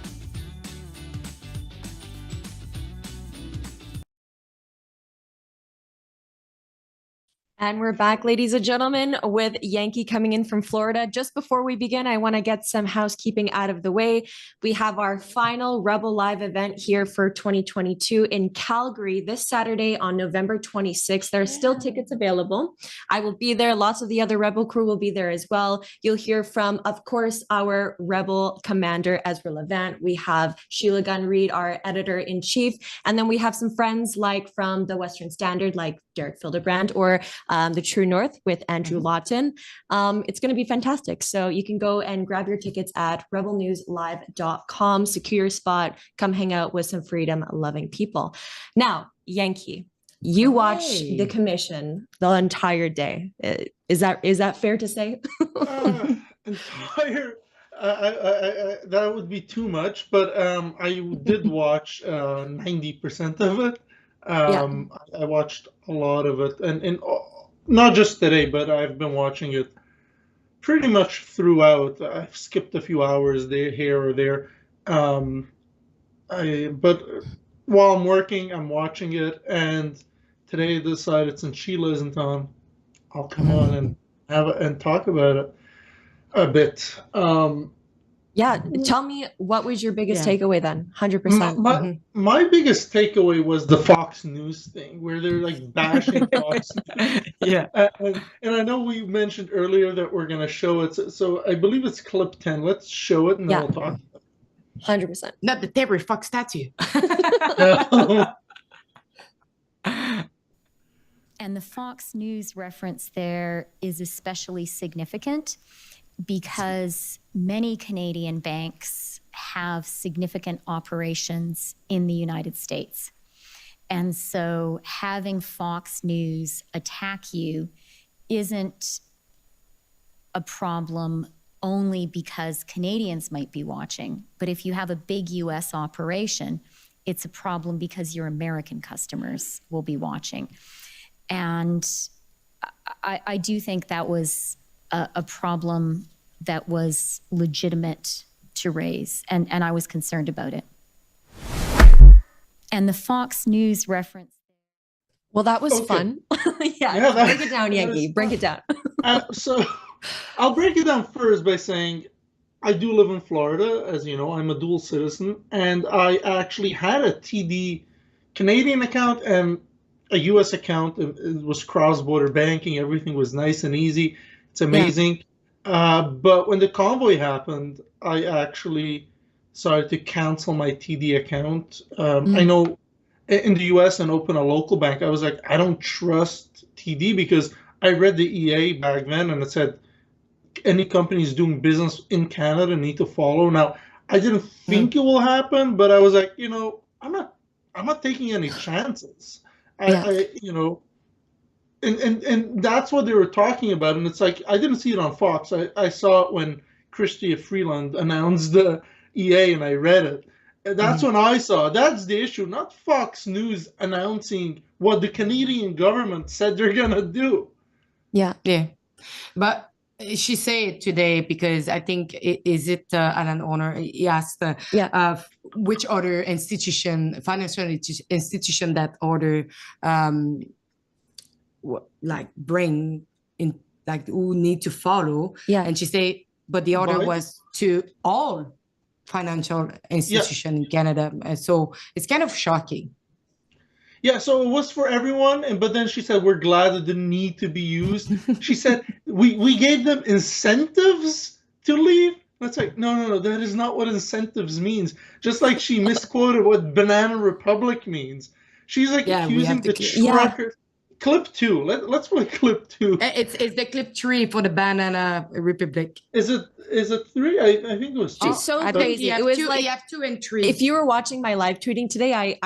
And we're back, ladies and gentlemen, with Yankee coming in from Florida. Just before we begin, I want to get some housekeeping out of the way. We have our final Rebel Live event here for 2022 in Calgary this Saturday on November 26th. There are still tickets available. I will be there. Lots of the other Rebel crew will be there as well. You'll hear from, of course, our Rebel commander, Ezra Levant. We have Sheila Gunn-Reid, our editor-in-chief. And then we have some friends like from the Western Standard, like Derek Fildebrand, or the True North with Andrew Lawton. It's going to be fantastic. So you can go and grab your tickets at rebelnewslive.com, secure your spot, come hang out with some freedom-loving people. Now, Yankee, you watched the commission the entire day. Is that fair to say? Entire, that would be too much, but I did watch 90% of it. I watched a lot of it, and not just today, but I've been watching it pretty much throughout. I've skipped a few hours there, here or there. But while I'm working, I'm watching it, and today I decided since Sheila isn't on, I'll come on and and talk about it a bit. Yeah, tell me, what was your biggest takeaway then? 100%. My biggest takeaway was the Fox News thing, where they're like bashing Fox News. Yeah. And I know we mentioned earlier that we're going to show it. So I believe it's clip 10. Let's show it and then we'll talk. 100%. Not the Terry Fox statue. And the Fox News reference there is especially significant because many Canadian banks have significant operations in the United States. And so having Fox News attack you isn't a problem only because Canadians might be watching, but if you have a big US operation, it's a problem because your American customers will be watching. And I do think that was a problem that was legitimate to raise, and I was concerned about it. And the Fox News reference. Well, that was fun. Yeah, break it down, Yankee. Break it down. So I'll break it down first by saying I do live in Florida. As you know, I'm a dual citizen, and I actually had a TD Canadian account and a US account. It was cross-border banking. Everything was nice and easy. It's amazing. But when the convoy happened, I actually started to cancel my TD account. I know in the US and open a local bank, I was like, I don't trust TD because I read the EA back then and it said any companies doing business in Canada need to follow. Now, I didn't think it will happen, but I was like, I'm not taking any chances. And that's what they were talking about. And it's like, I didn't see it on Fox. I saw it when Chrystia Freeland announced the EA and I read it. And that's when I saw it. That's the issue, not Fox News announcing what the Canadian government said they're going to do. Yeah. But she said it today because I think, is it Alan Honor? He asked which other institution, financial institution that order bring in, who need to follow. Yeah. And she said, but the order was to all financial institution in Canada. And so it's kind of shocking. Yeah, so it was for everyone, but then she said, we're glad it didn't need to be used. She said, we gave them incentives to leave. That's like, no, that is not what incentives means. Just like she misquoted what Banana Republic means. She's accusing the truckers. Clip 2. Let's play clip 2. It's the clip 3 for the Banana Republic. Is it 3? I think it was 2. She's so crazy. It was you have 2 and 3. If you were watching my live tweeting today,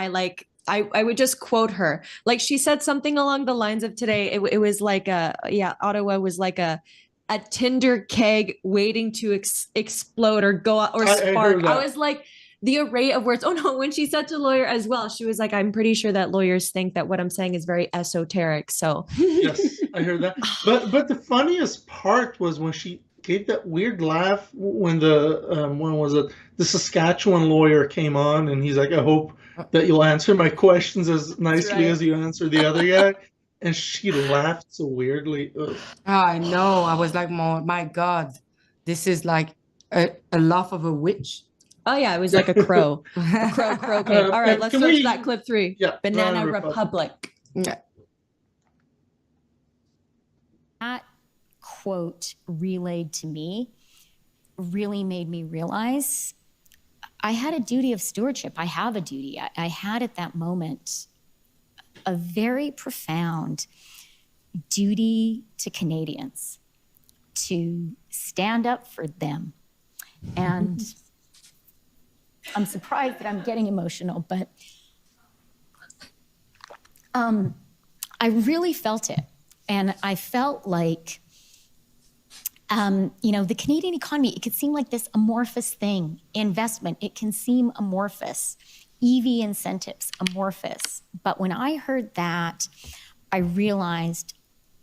I would just quote her. Like she said something along the lines of today. It was like Ottawa was like a Tinder keg waiting to explode or go out or spark. I was like, the array of words. Oh no, when she said to lawyer as well, she was like, I'm pretty sure that lawyers think that what I'm saying is very esoteric. So yes, I heard that. But the funniest part was when she gave that weird laugh when the Saskatchewan lawyer came on and he's like, I hope that you'll answer my questions as nicely as you answer the other guy. And she laughed so weirdly. Ugh. I know. I was like, my God, this is like a laugh of a witch. Oh yeah, it was like a crow. Crow. All right, let's switch to that clip 3. Yeah, Banana Republic. Yeah. That quote relayed to me really made me realize I had a duty of stewardship. I have a duty. I had at that moment a very profound duty to Canadians to stand up for them. And I'm surprised that I'm getting emotional, but I really felt it. And I felt like, the Canadian economy, it could seem like this amorphous thing. Investment, it can seem amorphous. EV incentives, amorphous. But when I heard that, I realized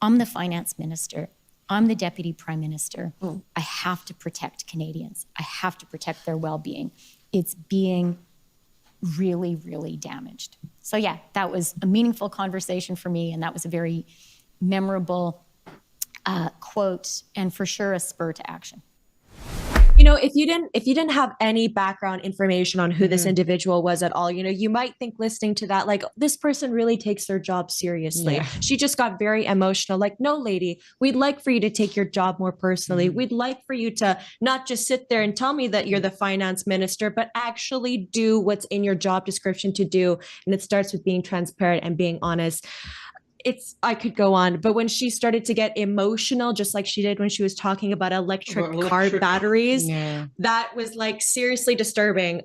I'm the finance minister. I'm the deputy prime minister. I have to protect Canadians. I have to protect their well-being. It's being really, really damaged. So yeah, that was a meaningful conversation for me, and that was a very memorable quote, and for sure a spur to action. If you didn't have any background information on who this individual was at all, you might think listening to that, like, this person really takes their job seriously. Yeah. She just got very emotional. Like, no, lady, we'd like for you to take your job more personally. We'd like for you to not just sit there and tell me that you're the finance minister, but actually do what's in your job description to do. And it starts with being transparent and being honest. I could go on, but when she started to get emotional, just like she did when she was talking about electric car batteries, that was like seriously disturbing.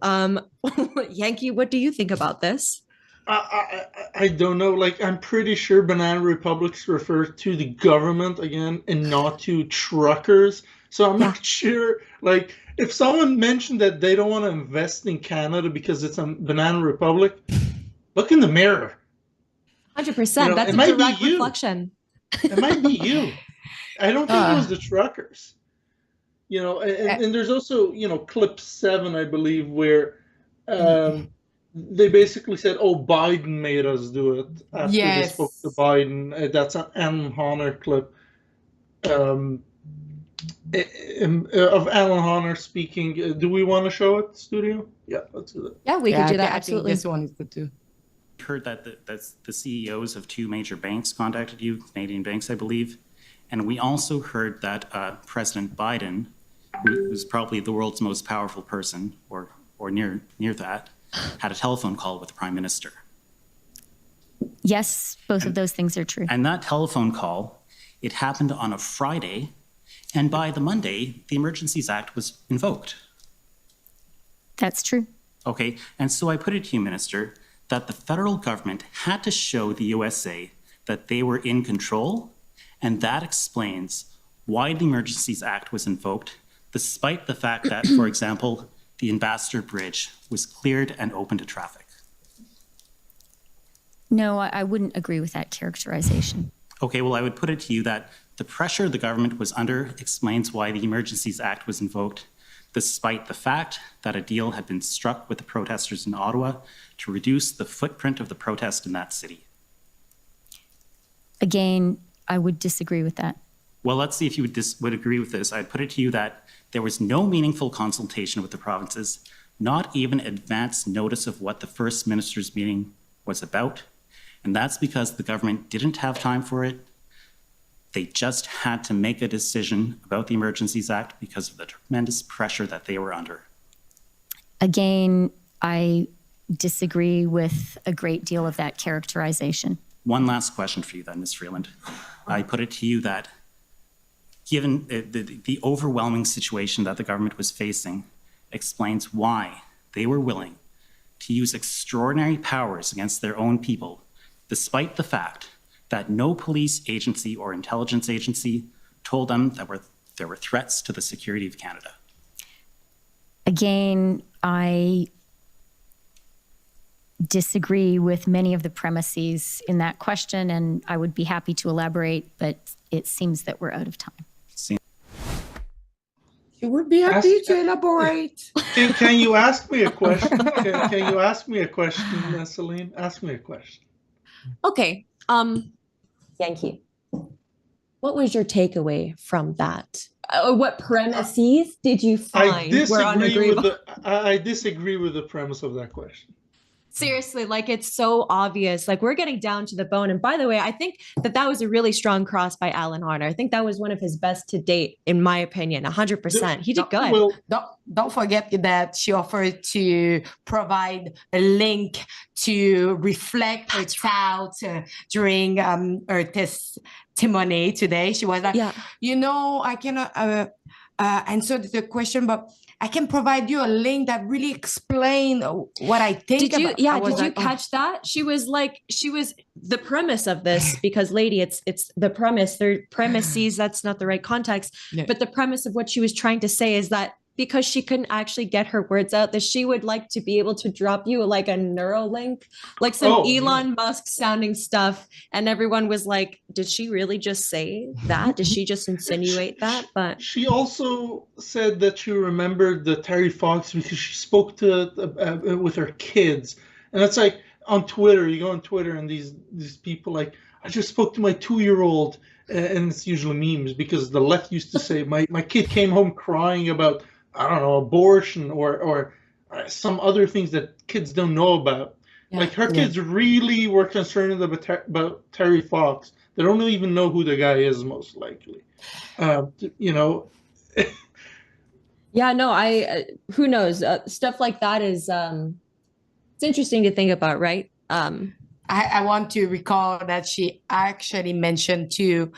Yankee, what do you think about this? I don't know. Like, I'm pretty sure banana republics refer to the government again and not to truckers. So I'm not sure. Like, if someone mentioned that they don't want to invest in Canada because it's a banana republic, look in the mirror. 100%. That's a direct reflection. It might be you. I don't think it was the truckers. And there's also, clip 7, I believe, where they basically said, "Oh, Biden made us do it." After they spoke to Biden, that's an Alan Honor clip of Alan Honor speaking. Do we want to show it, studio? Yeah, let's do that. Yeah, we can do that. Absolutely. This one is good too. Heard that the CEOs of 2 major banks contacted you, Canadian banks, I believe. And we also heard that President Biden, who's probably the world's most powerful person, or near that, had a telephone call with the Prime Minister. Yes, both of those things are true. And that telephone call, it happened on a Friday, and by the Monday, the Emergencies Act was invoked. That's true. Okay, and so I put it to you, Minister, that the federal government had to show the USA that they were in control, and that explains why the Emergencies Act was invoked, despite the fact that, for example, the Ambassador Bridge was cleared and open to traffic. No, I wouldn't agree with that characterization. Okay, well, I would put it to you that the pressure the government was under explains why the Emergencies Act was invoked, despite the fact that a deal had been struck with the protesters in Ottawa to reduce the footprint of the protest in that city. Again, I would disagree with that. Well, let's see if you would agree with this. I'd put it to you that there was no meaningful consultation with the provinces, not even advance notice of what the First Minister's meeting was about. And that's because the government didn't have time for it. They just had to make a decision about the Emergencies Act because of the tremendous pressure that they were under. Again, I disagree with a great deal of that characterization. One last question for you then, Ms. Freeland. I put it to you that given the overwhelming situation that the government was facing explains why they were willing to use extraordinary powers against their own people, despite the fact that no police agency or intelligence agency told them that there were threats to the security of Canada. Again, I disagree with many of the premises in that question, and I would be happy to elaborate, but it seems that we're out of time. You would be happy to elaborate. Can you ask me a question? Can you ask me a question, Celine? Ask me a question. Okay. Yankee, what was your takeaway from that? What premises did you find were unagreeable? I disagree with the premise of that question. Seriously, like it's so obvious. Like we're getting down to the bone. And by the way, I think that was a really strong cross by Alan Harner. I think that was one of his best to date, in my opinion. 100%. He did good. Well, don't forget that she offered to provide a link to reflect her thoughts during her testimony today. She was like, I cannot answer the question, but I can provide you a link that really explains what I think. Did you catch that? She was the premise of this, because lady, it's the premise. Their premises, that's not the right context. Yeah. But the premise of what she was trying to say is that because she couldn't actually get her words out, that she would like to be able to drop you like a Neuralink, like some Elon Musk sounding stuff. And everyone was like, did she really just say that? Did she just insinuate that? But she also said that she remembered the Terry Fox because she spoke to with her kids. And it's like on Twitter, you go on Twitter and these people like, I just spoke to my 2-year-old. And it's usually memes because the left used to say, my kid came home crying about, I don't know, abortion or some other things that kids don't know about. Yeah, like her kids really were concerned about Terry Fox. They don't even know who the guy is, most likely. Yeah, no, who knows? Stuff like that is, it's interesting to think about, right? I want to recall that she actually mentioned too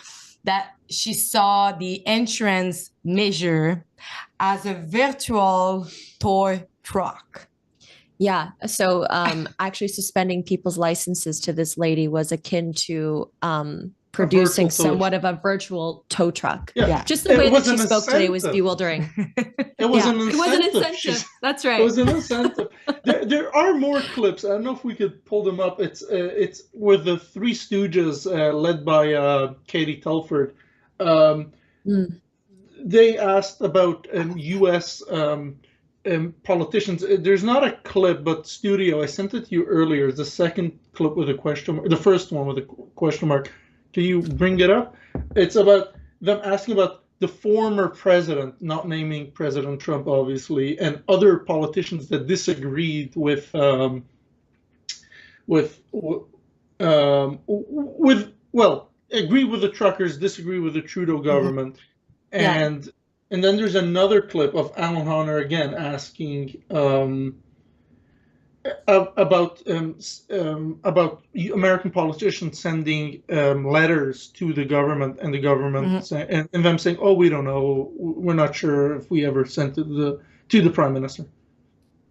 that she saw the insurance measure as a virtual toy truck. Yeah. So actually suspending people's licenses to this lady was akin to producing somewhat of a virtual tow truck. Yeah. Just the way that she an spoke today was incentive. bewildering. It was an It was an incentive. incentive. That's right. It was an incentive. There are more clips. I don't know if we could pull them up. It's with the Three Stooges, led by Katie Telford. They asked about U.S. Politicians. There's not a clip, but Studio, I sent it to you earlier. It's the second clip with a question mark. The first one with a question mark. Can you bring it up? It's about them asking about the former president, not naming President Trump, obviously, and other politicians that disagreed with agree with the truckers, disagree with the Trudeau government, and then there's another clip of Alan Hunter again asking about American politicians sending letters to the government, and the government and them saying, "Oh, we don't know, we're not sure if we ever sent it to the prime minister."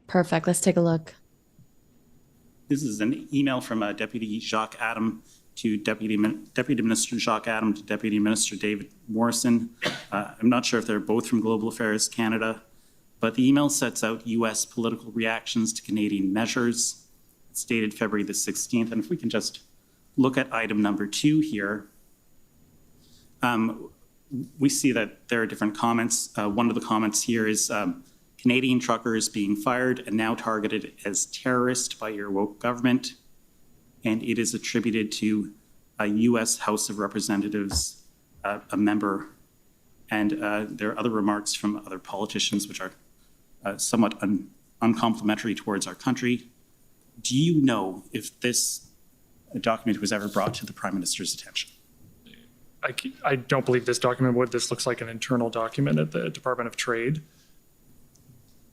Perfect. Let's take a look. This is an email from Deputy Jacques Adam to Deputy Minister Jacques Adam to Deputy Minister David Morrison. I'm not sure if they're both from Global Affairs Canada, but the email sets out U.S. political reactions to Canadian measures. It's dated February the 16th. And if we can just look at item number 2 here, we see that there are different comments. One of the comments here is Canadian truckers being fired and now targeted as terrorists by your woke government. And it is attributed to a U.S. House of Representatives, a member. And there are other remarks from other politicians which are somewhat uncomplimentary towards our country. Do you know if this document was ever brought to the Prime Minister's attention? I don't believe this document would. This looks like an internal document at the Department of Trade.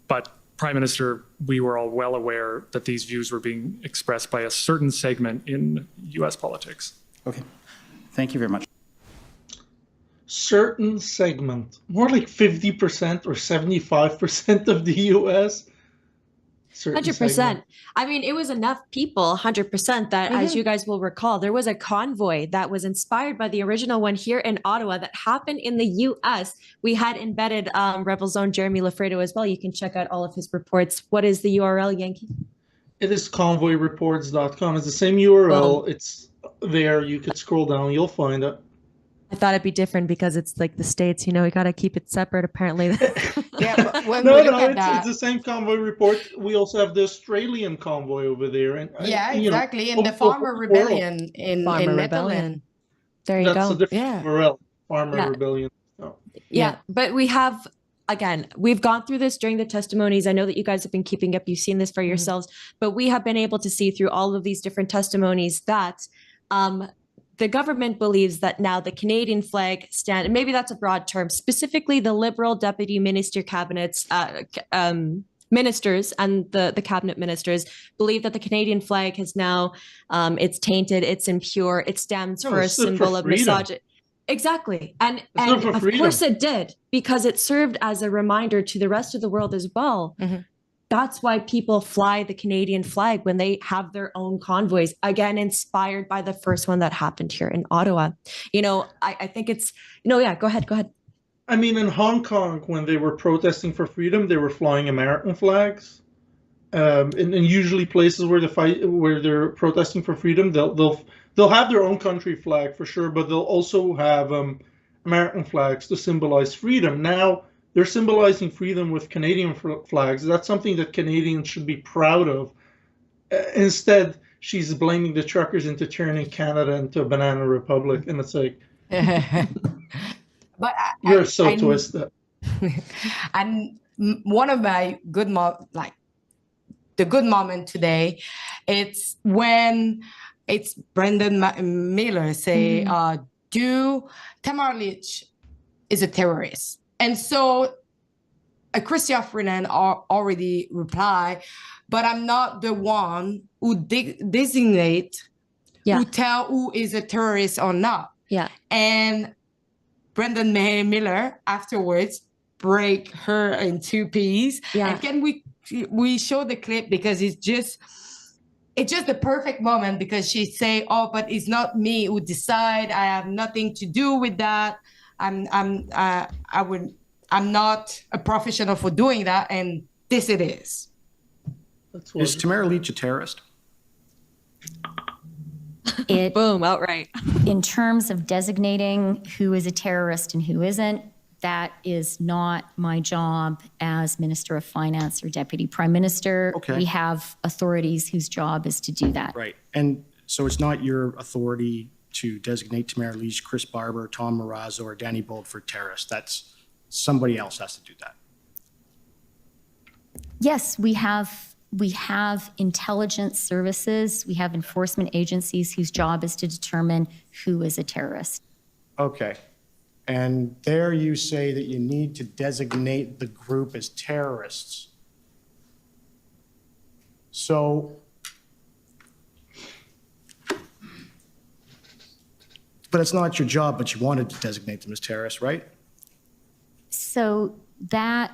But Prime Minister, we were all well aware that these views were being expressed by a certain segment in U.S. politics. Okay, thank you very much. Certain segment, more like 50% or 75% of the U.S. 100%. I mean, it was enough people, 100%, that as you guys will recall, there was a convoy that was inspired by the original one here in Ottawa that happened in the U.S. We had embedded Rebel Zone Jeremy Lafredo as well. You can check out all of his reports. What is the URL, Yankee? It is convoyreports.com. It's the same URL. It's there. You could scroll down. You'll find it. I thought it'd be different because it's like the States, you know, we got to keep it separate apparently. But when No, we look at that, it's the same convoy report. We also have the Australian convoy over there. And exactly. And the Farmer Rebellion in Netherlands. There you go. That's a different URL. Farmer Rebellion. Oh. Yeah, but we have, again, we've gone through this during the testimonies. I know that you guys have been keeping up. You've seen this for yourselves, but we have been able to see through all of these different testimonies that the government believes that now the Canadian flag stand, and maybe that's a broad term, specifically the Liberal deputy minister cabinets, ministers and the cabinet ministers believe that the Canadian flag has now, it's tainted, it's impure, it stands for a symbol of misogyny. Exactly. And of course it did, because it served as a reminder to the rest of the world as well. That's why people fly the Canadian flag when they have their own convoys, again, inspired by the first one that happened here in Ottawa. You know, I think it's, go ahead. I mean, in Hong Kong, when they were protesting for freedom, they were flying American flags. And usually places where they're protesting for freedom, they'll have their own country flag for sure, but they'll also have American flags to symbolize freedom. Now, they're symbolizing freedom with Canadian flags. That's something that Canadians should be proud of. Instead, she's blaming the truckers into turning Canada into a banana republic. And it's like, but you're so twisted. And one of my the good moment today, it's when it's Brendan Miller say, Tamar Lich is a terrorist. And so Chrystia Freeland already replied, but I'm not the one who designate who tell who is a terrorist or not. Yeah. And Brendan Miller afterwards break her in two pieces. Yeah. And can we show the clip, because it's just the perfect moment, because she say, "Oh, but it's not me who decide. I have nothing to do with that. I'm not a professional for doing that, and this it is." Is Tamara Lich a terrorist? Boom, outright. In terms of designating who is a terrorist and who isn't, that is not my job as Minister of Finance or Deputy Prime Minister. Okay. We have authorities whose job is to do that. Right. And so it's not your authority to designate Tamara Lich, Chris Barber, Tom Marazzo, or Danny Boldford terrorists. That's somebody else has to do that. Yes, we have intelligence services, we have enforcement agencies whose job is to determine who is a terrorist. Okay. And there you say that you need to designate the group as terrorists. So, but it's not your job, but you wanted to designate them as terrorists, right? So that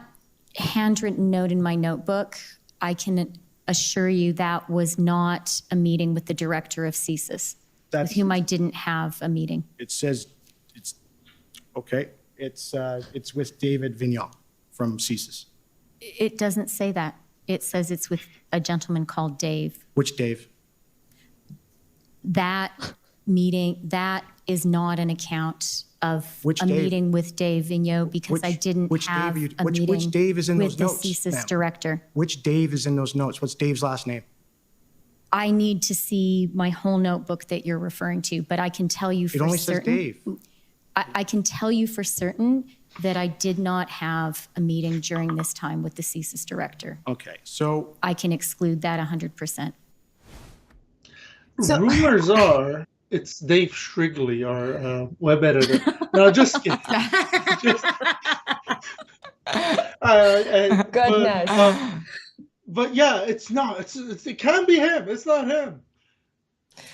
handwritten note in my notebook, I can assure you that was not a meeting with the director of CSIS, with whom I didn't have a meeting. It says, okay, it's with David Vignon from CSIS. It doesn't say that. It says it's with a gentleman called Dave. Which Dave? That meeting, that is not an account of Which a Dave? meeting with Dave Vigneault, because I didn't have a meeting which Dave is in with those the notes, CSIS ma'am? director. Which Dave is in those notes? What's Dave's last name? I need to see my whole notebook that you're referring to, but I can tell you for It only certain. says Dave. I can tell you for certain that I did not have a meeting during this time with the CSIS director. Okay, so I can exclude that 100%. Rumors are it's Dave Shrigley, our web editor. No, just kidding. Goodness. But yeah, it's not. It can't be him. It's not him.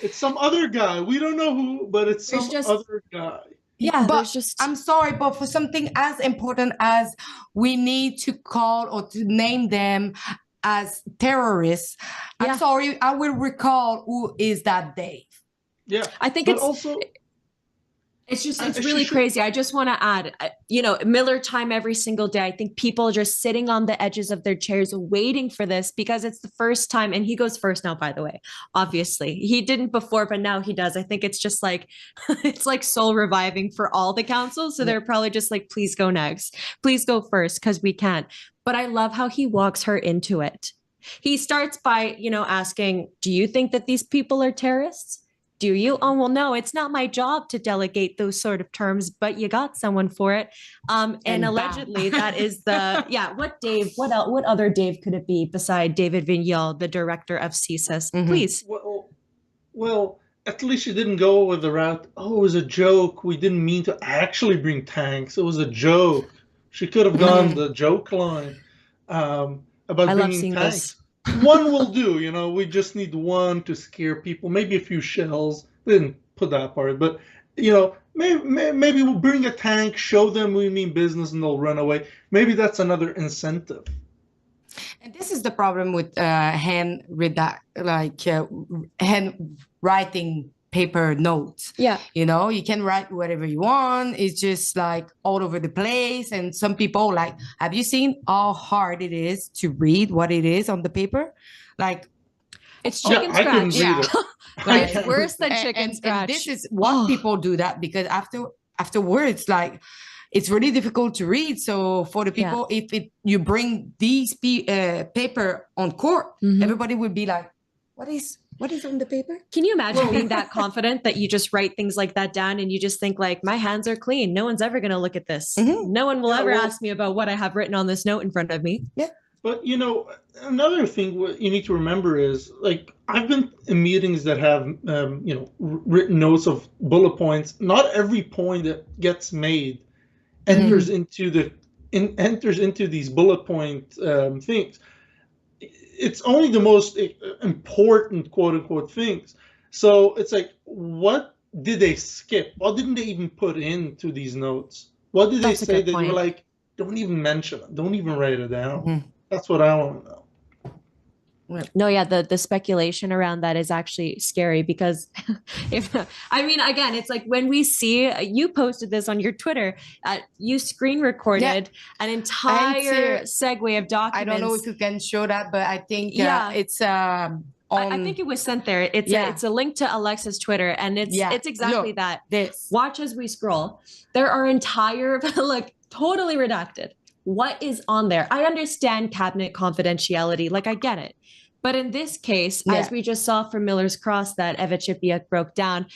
It's some other guy. We don't know who, but it's some other guy. Yeah, but there's just. I'm sorry, but for something as important as we need to call or to name them as terrorists, I'm sorry, I will recall who is that Dave. Yeah, I think but it's also. it's really crazy. I just want to add, Miller time every single day. I think people are just sitting on the edges of their chairs waiting for this, because it's the first time, and he goes first now, by the way. Obviously, he didn't before, but now he does. I think it's just like, it's like soul reviving for all the councils. So they're probably just like, please go next. Please go first, because we can't. But I love how he walks her into it. He starts by, asking, do you think that these people are terrorists? Do you? Oh, well, no, it's not my job to delegate those sort of terms, but you got someone for it. And allegedly that is what other Dave could it be beside David Vigneault, the director of CSIS? Mm-hmm. Please. Well, at least you didn't go with the route, oh, it was a joke. We didn't mean to actually bring tanks. It was a joke. She could have gone the joke line about bringing tanks. One will do, we just need one to scare people, maybe a few shells. We didn't put that part, but, maybe we'll bring a tank, show them we mean business, and they'll run away. Maybe that's another incentive. And this is the problem with hand writing paper notes. Yeah. You can write whatever you want. It's just like all over the place. And some people have you seen how hard it is to read what it is on the paper? It's chicken scratch. I couldn't read it. It's worse than chicken scratch. And this is why people do that, because afterwards, it's really difficult to read. So for the people, if you bring these paper on court, everybody would be like, what is on the paper? Can you imagine being that confident that you just write things like that down and you just think my hands are clean. No one's ever going to look at this. Mm-hmm. No one will ever ask me about what I have written on this note in front of me. Yeah. But, another thing what you need to remember is, I've been in meetings that have, written notes of bullet points. Not every point that gets made enters into these bullet point things. It's only the most important quote unquote things. So it's like, what did they skip? What didn't they even put into these notes? What did That's a they say good that you were point. like, don't even mention it, don't even write it down? Mhm. That's what I want to know. No, yeah, the speculation around that is actually scary because if I mean, again, it's like when we see you posted this on your Twitter, you screen recorded an entire segue of documents. I don't know if you can show that, but I think Yeah. it's I think it was sent there. It's a link to Alexa's Twitter, and it's exactly Look, that. this. Watch as we scroll. There are entire like totally redacted. What is on there? I understand cabinet confidentiality, like I get it. But in this case, as we just saw from Miller's Cross that Eva Chipiuk broke down,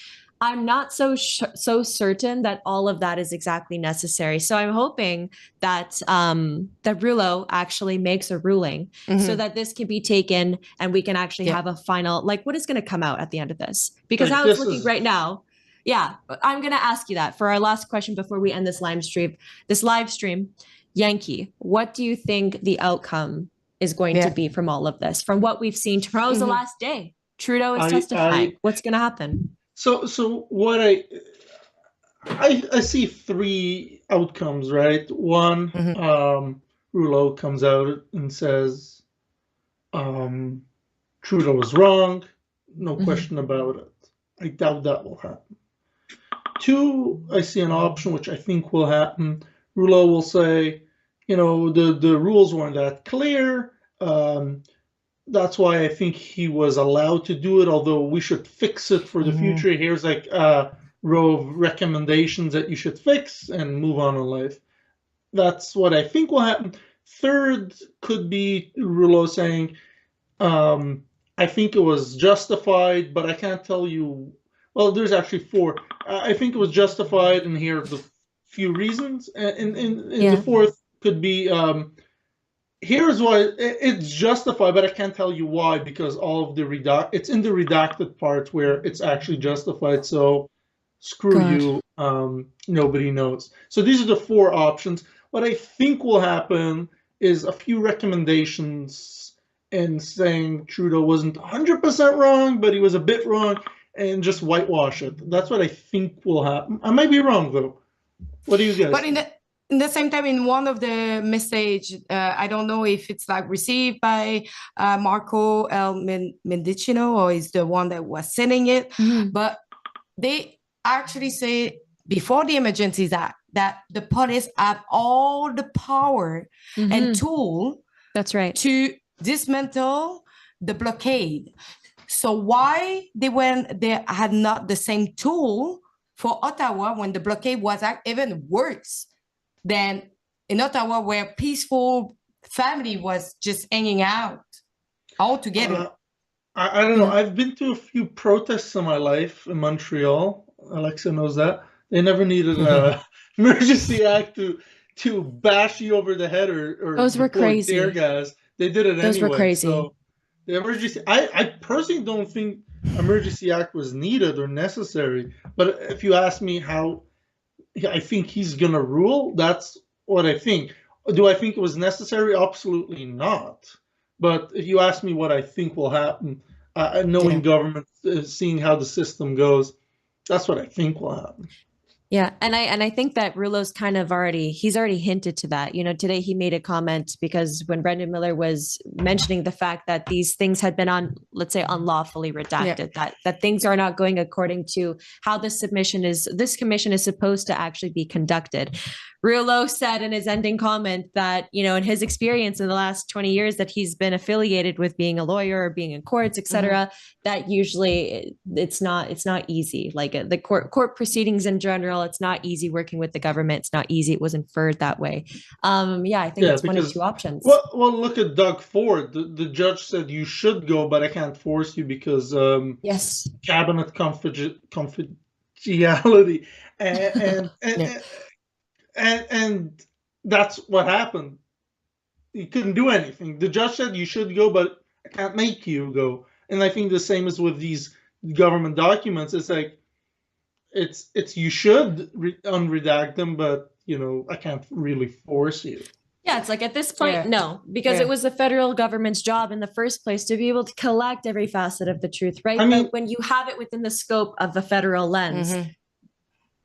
I'm not so certain that all of that is exactly necessary. So I'm hoping that that Rouleau actually makes a ruling so that this can be taken and we can actually have a final, like, what is going to come out at the end of this? Because Like, how it's looking right now, I'm going to ask you that for our last question before we end this live stream. Yankee, what do you think the outcome is going to be from all of this? From what we've seen, tomorrow's the last day. Trudeau is testifying. What's going to happen? So what I see three outcomes, right? One, Rouleau comes out and says, Trudeau was wrong, no question about it. I doubt that will happen. Two, I see an option which I think will happen. Rouleau will say, the rules weren't that clear. That's why I think he was allowed to do it, although we should fix it for the future. Here's like a row of recommendations that you should fix and move on in life. That's what I think will happen. Third could be Rouleau saying, I think it was justified, but I can't tell you. Well, there's actually four. I think it was justified, and here are the few reasons. And the fourth could be, here's why it's justified, but I can't tell you why, because all of the it's in the redacted part where it's actually justified. So screw you. Nobody knows. So these are the four options. What I think will happen is a few recommendations and saying Trudeau wasn't 100% wrong, but he was a bit wrong, and just whitewash it. That's what I think will happen. I might be wrong, though. What do you guys think? But in the same time, in one of the message, I don't know if it's like received by Marco El Mendicino or is the one that was sending it, but they actually say before the Emergencies Act that the police have all the power and tool. That's right. To dismantle the blockade. So why they had not the same tool for Ottawa when the blockade was even worse than in Ottawa, where peaceful family was just hanging out all together? I don't know. I've been to a few protests in my life in Montreal. Alexa knows that. They never needed an emergency act to bash you over the head or those were crazy. Tear gas. They did it those anyway. Were crazy. So the emergency, I personally don't think emergency act was needed or necessary. But if you ask me how I think he's gonna rule, that's what I think. Do I think it was necessary? Absolutely not. But if you ask me what I think will happen, knowing government, seeing how the system goes, that's what I think will happen. Yeah, and I think that Rouleau's kind of he's already hinted to that. Today he made a comment because when Brendan Miller was mentioning the fact that these things had been let's say unlawfully redacted, that things are not going according to how this commission is supposed to actually be conducted. Rouleau said in his ending comment that, in his experience in the last 20 years that he's been affiliated with being a lawyer or being in courts, etc., that usually it's not easy. Like the court proceedings in general, it's not easy working with the government. It's not easy. It was inferred that way. I think it's one of two options. Well, look at Doug Ford. The judge said you should go, but I can't force you because cabinet confidentiality and that's what happened. You couldn't do anything. The judge said you should go, but I can't make you go. And I think the same is with these government documents. It's like it's you should unredact them, but I can't really force you. Yeah, it's like at this point, Yeah. no, because Yeah. it was the federal government's job in the first place to be able to collect every facet of the truth, right? I mean- But when you have it within the scope of the federal lens, Mhm.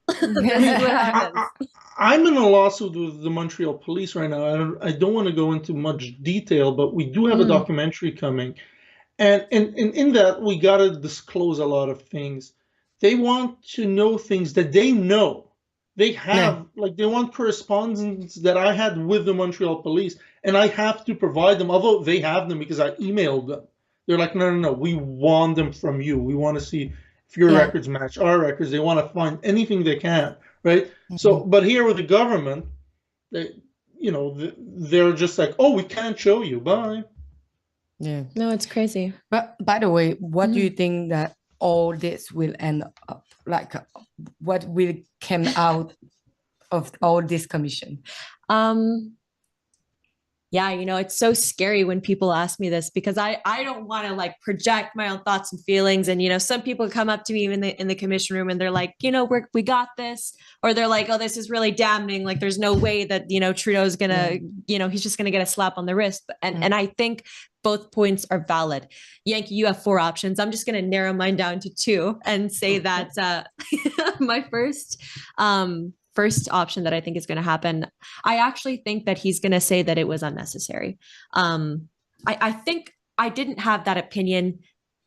this is what happens. I'm in a lawsuit with the Montreal police right now. I don't want to go into much detail, but we do have a documentary coming. And in that, we got to disclose a lot of things. They want to know things that they know. They have, like, they want correspondence that I had with the Montreal police, and I have to provide them, although they have them because I emailed them. They're like, no, we want them from you. We want to see if your records match our records. They want to find anything they can, right? So, but here with the government, they're just like, oh, we can't show you. Bye. Yeah. No, it's crazy. But by the way, what do you think that all this will end up? Like, what will come out of all this commission? Yeah, it's so scary when people ask me this because I don't want to like project my own thoughts and feelings. And, some people come up to me in the commission room and they're like, we got this. Or they're like, oh, this is really damning. Like, there's no way that, Trudeau's going to, he's just going to get a slap on the wrist. And I think both points are valid. Yankee, you have 4 options. I'm just going to narrow mine down to 2 and say that my first option that I think is going to happen, I actually think that he's going to say that it was unnecessary. I think I didn't have that opinion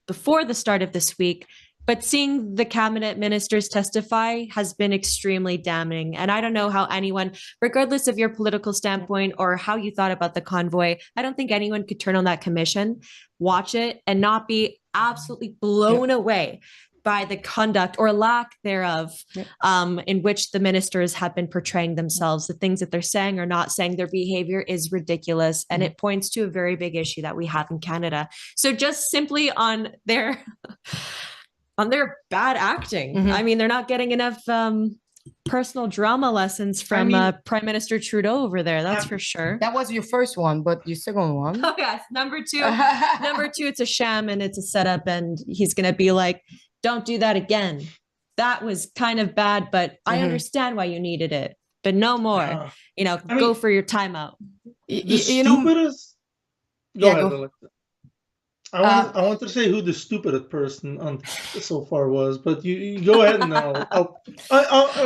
before the start of this week, but seeing the cabinet ministers testify has been extremely damning. And I don't know how anyone, regardless of your political standpoint or how you thought about the convoy, I don't think anyone could turn on that commission, watch it, and not be absolutely blown away by the conduct or lack thereof in which the ministers have been portraying themselves. The things that they're saying or not saying, their behavior is ridiculous. And it points to a very big issue that we have in Canada. So just simply on their bad acting, I mean, they're not getting enough personal drama lessons from Prime Minister Trudeau over there. That's for sure. That was your first one, but your second one? Oh yes, number 2, it's a sham and it's a setup. And he's going to be like, don't do that again. That was kind of bad, but I understand why you needed it, but no more, go for your timeout. The stupidest. Go ahead, Alexa. I want to say who the stupidest person so far was, but you go ahead and I'll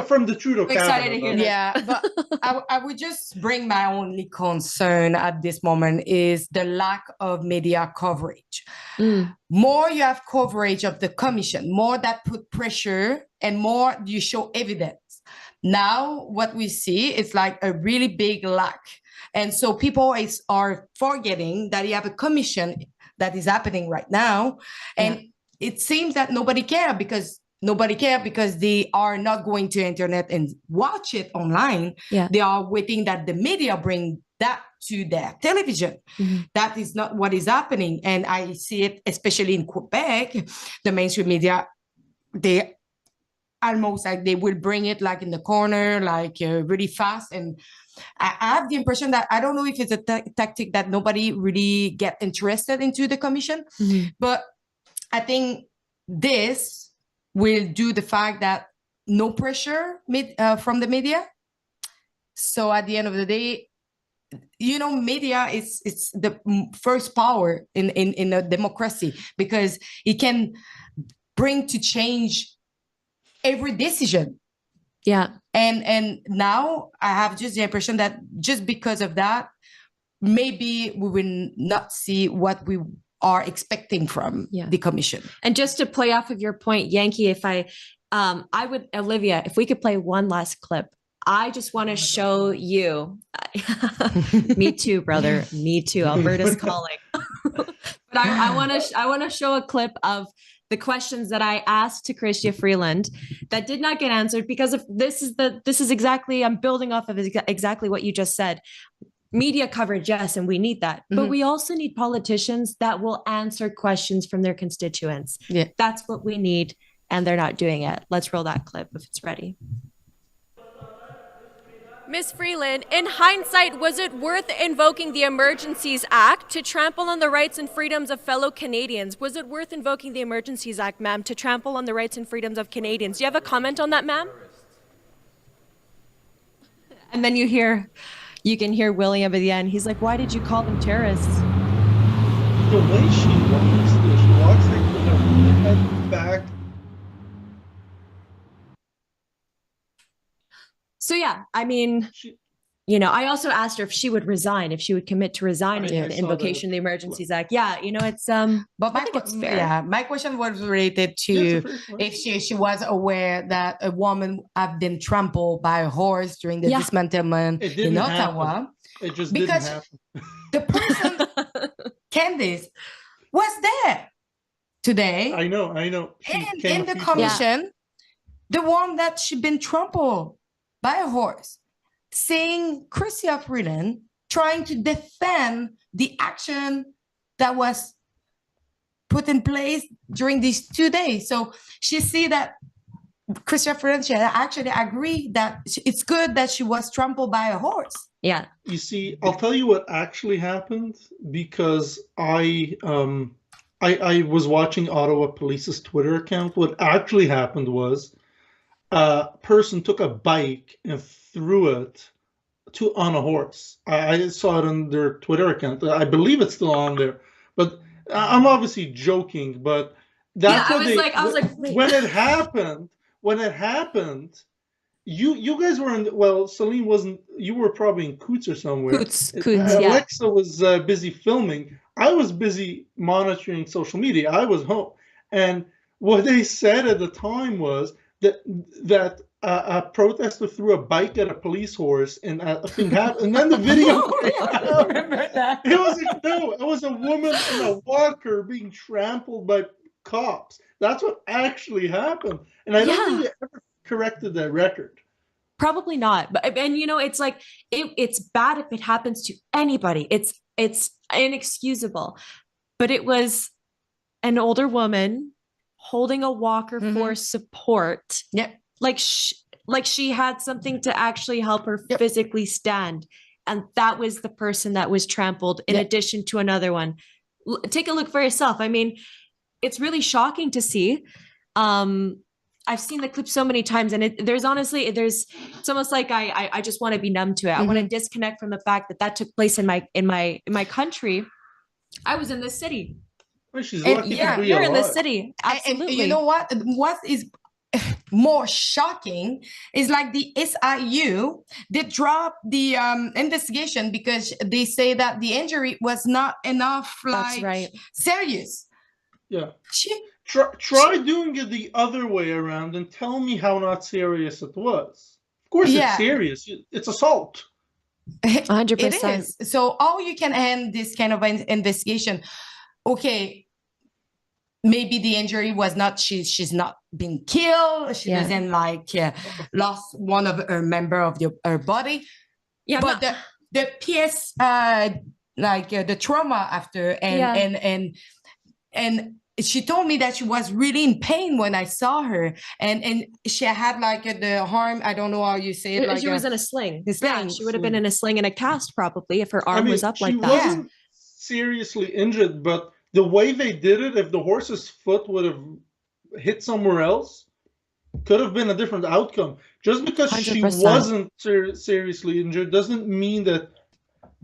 from the Trudeau cabinet. Excited to hear that. Yeah, but I would just bring my only concern at this moment is the lack of media coverage. More you have coverage of the commission, more that put pressure and more you show evidence. Now what we see is like a really big lack. And so people are forgetting that you have a commission that is happening right now. And it seems that nobody cares because they are not going to internet and watch it online. They are waiting that the media bring that to their television. That is not what is happening. And I see it, especially in Quebec, the mainstream media, they almost like they will bring it like in the corner, like really fast. And I have the impression that I don't know if it's a tactic that nobody really get interested into the commission, but I think this will do the fact that no pressure from the media. So at the end of the day, media is the first power in a democracy because it can bring to change every decision. Yeah. And now I have just the impression that just because of that, maybe we will not see what we are expecting from the commission. And just to play off of your point, Yankee, if I would, Olivia, if we could play one last clip, I just want to show you. Me too, brother. Me too. Alberta's calling. But I want to show a clip of the questions that I asked to Chrystia Freeland that did not get answered because of this is exactly, I'm building off of exactly what you just said. Media coverage, yes, and we need that. But we also need politicians that will answer questions from their constituents. Yeah. That's what we need, and they're not doing it. Let's roll that clip if it's ready. Ms. Freeland, in hindsight, was it worth invoking the Emergencies Act to trample on the rights and freedoms of fellow Canadians? Was it worth invoking the Emergencies Act, ma'am, to trample on the rights and freedoms of Canadians? Do you have a comment on that, ma'am? And then you hear You can hear William at the end. He's like, why did you call them terrorists? The way she walks, she walks like with her head back. So yeah, I mean, you know, I also asked her if she would resign, if she would commit to resigning I in saw invocation of the Emergencies Act. Yeah, you know, it's But I think it's fair. my question was related Yeah, to it's a fair question. if she was aware that a woman had been trampled by a horse during the Yeah. dismantlement It in didn't Ottawa. happen. It just Because didn't happen. the person, Candice, was there today I know. in the commission, the one that she'd been trampled by a horse, seeing Chrystia Freeland trying to defend the action that was put in place during these 2 days. So she see that Chrystia Freeland, she actually agreed that it's good that she was trampled by a horse. Yeah. You see, I'll tell you what actually happened, because I was watching Ottawa Police's Twitter account. What actually happened was a person took a bike and threw it on a horse. I saw it on their Twitter account. I believe it's still on there, but I'm obviously joking. But that's what I was like, wait. when it happened. You guys were in, well, Celine wasn't, you were probably in Coots or somewhere. Coots, yeah. Alexa was busy filming. I was busy monitoring social media. I was home. And what they said at the time was that a protester threw a bike at a police horse and a thing happened. And then the video, I remember that. it was a woman in a walker being trampled by cops. That's what actually happened. And I don't think they ever corrected that record. Probably not. But and you know, it's like it's bad if it happens to anybody. It's inexcusable. But it was an older woman holding a walker for support. Yeah. Like she had something to actually help her physically stand. And that was the person that was trampled in addition to another one. Take a look for yourself. I mean, it's really shocking to see. I've seen the clip so many times, and it's almost like I just want to be numb to it. I want to disconnect from the fact that took place in my country. I was in the city. Well, she's lucky to be you're in the alive. city. Absolutely. And you know what? What is more shocking is like the SIU, they dropped the investigation because they say that the injury was not enough, That's right. serious. Yeah. Try doing it the other way around and tell me how not serious it was. Of course it's serious. It's assault. 100%. It is. So how you can end this kind of investigation? Okay, maybe the injury was not, she's not been killed. She doesn't lost one of her member of her body. Yeah, but the PS the trauma after and she told me that she was really in pain when I saw her, and she had the arm. I don't know how you say it. She was in a sling. Yeah, she would have been in a sling and a cast probably if her arm was up like that. She wasn't seriously injured, but the way they did it, if the horse's foot would have hit somewhere else, could have been a different outcome. Just because 100%. She wasn't seriously injured doesn't mean that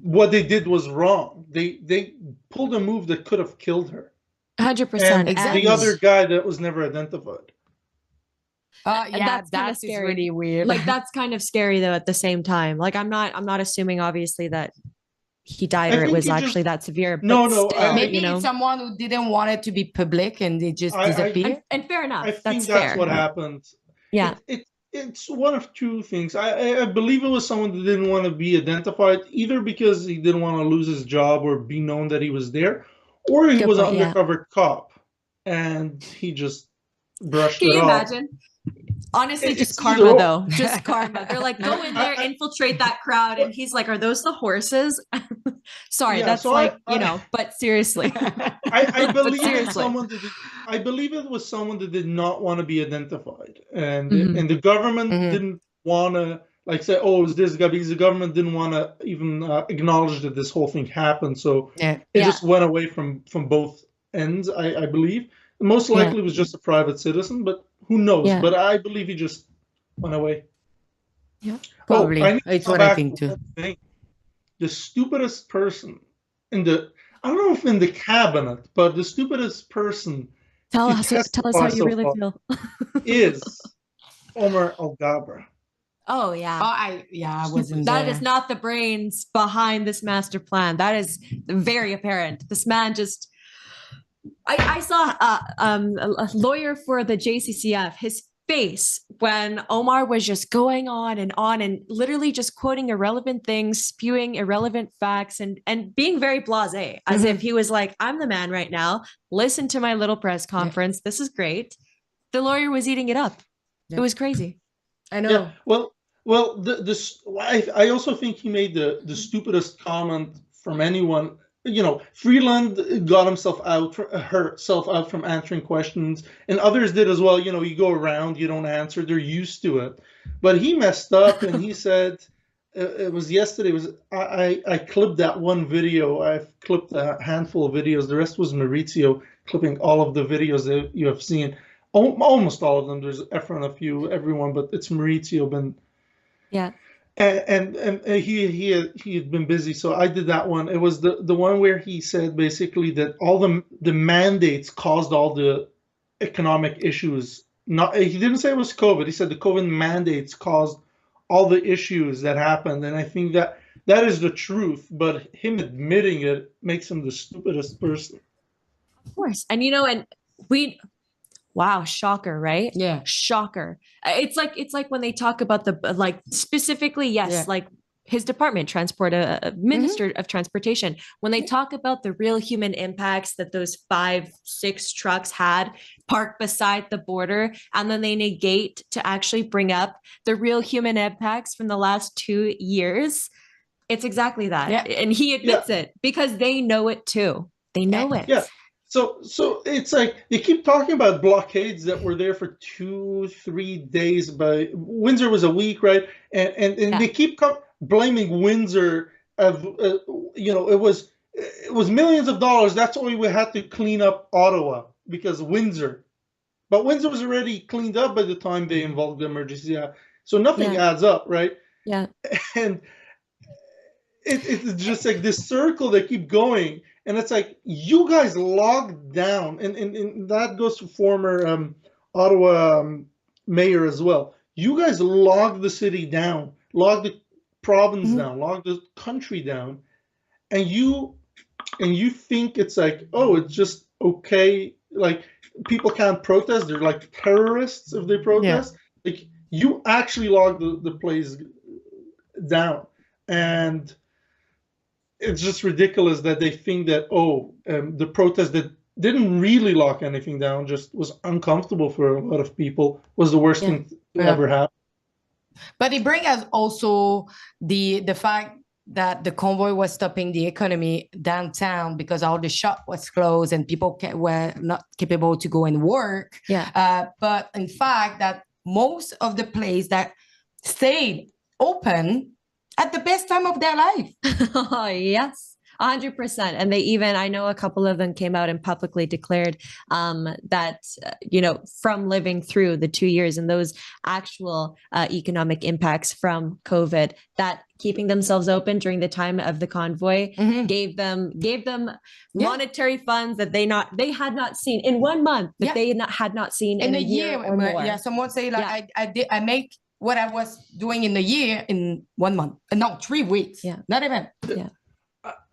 what they did was wrong. They pulled a move that could have killed her. 100%. And Exactly. the other guy that was never identified. That's scary. really weird. Like that's kind of scary though at the same time. Like I'm not assuming obviously that he died or it was actually that severe. But no. Maybe it's someone who didn't want it to be public and they just disappeared. And fair enough. I think that's what happened. Yeah. It's one of two things. I believe it was someone that didn't want to be identified, either because he didn't want to lose his job or be known that he was there, or he was an undercover cop and he just brushed it off. Can you imagine? Honestly, just karma though. Just karma. They're like, go in there, infiltrate that crowd. And he's like, are those the horses? Sorry, that's but seriously. I believe I believe it was someone that did not want to be identified. And and the government didn't want to say, oh, it's this guy, because the government didn't want to even acknowledge that this whole thing happened. So it just went away from both ends, I believe. Most likely it was just a private citizen, but who knows? Yeah. But I believe he just went away. Yeah, probably. It's what I think too. the stupidest person I don't know if in the cabinet, but the stupidest person Tell to us how testify you so really far feel. is Omar Al-Gabra. Oh yeah. I wasn't That there. is not the brains behind this master plan. That is very apparent. This man just. I saw a lawyer for the JCCF. His face when Omar was just going on and literally just quoting irrelevant things, spewing irrelevant facts, and being very blasé, as if he was like, "I'm the man right now. Listen to my little press conference. This is great." The lawyer was eating it up. It was crazy. I know. Yeah, well, I also think he made the stupidest comment from anyone. Freeland got herself out from answering questions, and others did as well. You go around, you don't answer, they're used to it. But he messed up, and he said, it was yesterday. I clipped that one video. I've clipped a handful of videos. The rest was Maurizio clipping all of the videos that you have seen. Almost all of them. There's Efron, a few, everyone, but it's Maurizio been. Yeah. And he had been busy, so I did that one. It was the one where he said basically that all the mandates caused all the economic issues. He didn't say it was COVID. He said the COVID mandates caused all the issues that happened, and I think that is the truth. But him admitting it makes him the stupidest person. Of course, and wow, shocker, right? Yeah. Shocker. It's like when they talk about the specifically, yes, Yeah. like his department, minister of transportation, when they talk about the real human impacts that those 5-6 trucks had parked beside the border, and then they negate to actually bring up the real human impacts from the last 2 years. It's exactly that. Yeah. And he admits it because they know it too. They know it. Yeah. So it's like they keep talking about blockades that were there for 2-3 days, but Windsor was a week, right? And they keep blaming Windsor of it was millions of dollars. That's why we had to clean up Ottawa, because Windsor. But Windsor was already cleaned up by the time they involved the emergency act. So nothing adds up, right? Yeah. And it's just like this circle they keep going. And it's like, you guys logged down, and that goes to former Ottawa mayor as well. You guys logged the city down, logged the province down, logged the country down, and you think it's like, oh, it's just okay. Like, people can't protest. They're like terrorists if they protest. Yeah. Like, you actually logged the place down, and it's just ridiculous that they think that the protest that didn't really lock anything down, just was uncomfortable for a lot of people, was the worst thing to ever happen. But it brings us also the fact that the convoy was stopping the economy downtown because all the shop was closed and people were not capable to go and work. Yeah. But in fact, that most of the place that stayed open at the best time of their life. Oh, yes, 100%. And I know a couple of them came out and publicly declared that, from living through the 2 years and those actual economic impacts from COVID, that keeping themselves open during the time of the convoy gave them monetary funds that they had not seen in 1 month, that they had not seen in a year or more. Yeah, someone say I make what I was doing in a year in 1 month. No, 3 weeks. Yeah. Not even. Yeah.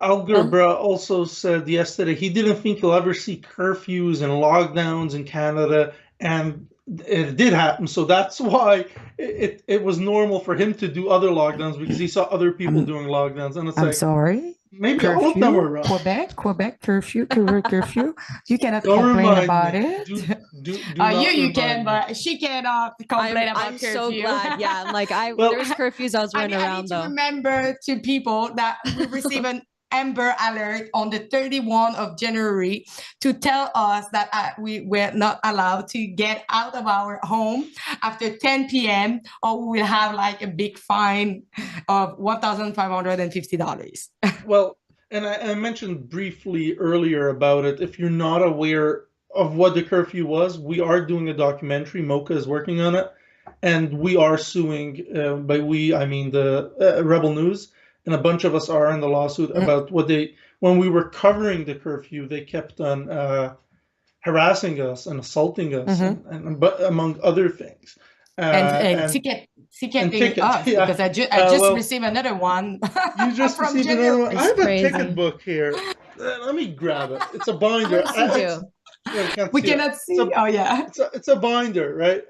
Al-Gabra also said yesterday he didn't think he'll ever see curfews and lockdowns in Canada, and it did happen. So that's why it was normal for him to do other lockdowns, because he saw other people doing lockdowns. And it's I'm sorry. Maybe curfew, all of them were wrong. Quebec, curfew. You cannot complain about it. You can, but she cannot complain about I'm curfew. so glad. Yeah, I'm like, there's curfews I was running around, I need though. to remember to people that we receive an Amber Alert on the 31st of January to tell us that we were not allowed to get out of our home after 10 p.m. or we will have like a big fine of $1,550. Well, and I mentioned briefly earlier about it. If you're not aware of what the curfew was, we are doing a documentary. Mocha is working on it, and we are suing. By we, I mean the Rebel News. and a bunch of us are in the lawsuit about when we were covering the curfew, they kept on harassing us and assaulting us, but among other things. Ticketing us, yeah. because I just well, received another one. You just from received another one. I have crazy. a ticket book here. Let me grab it. It's a binder. Of course you do. We cannot see. It's a binder, right?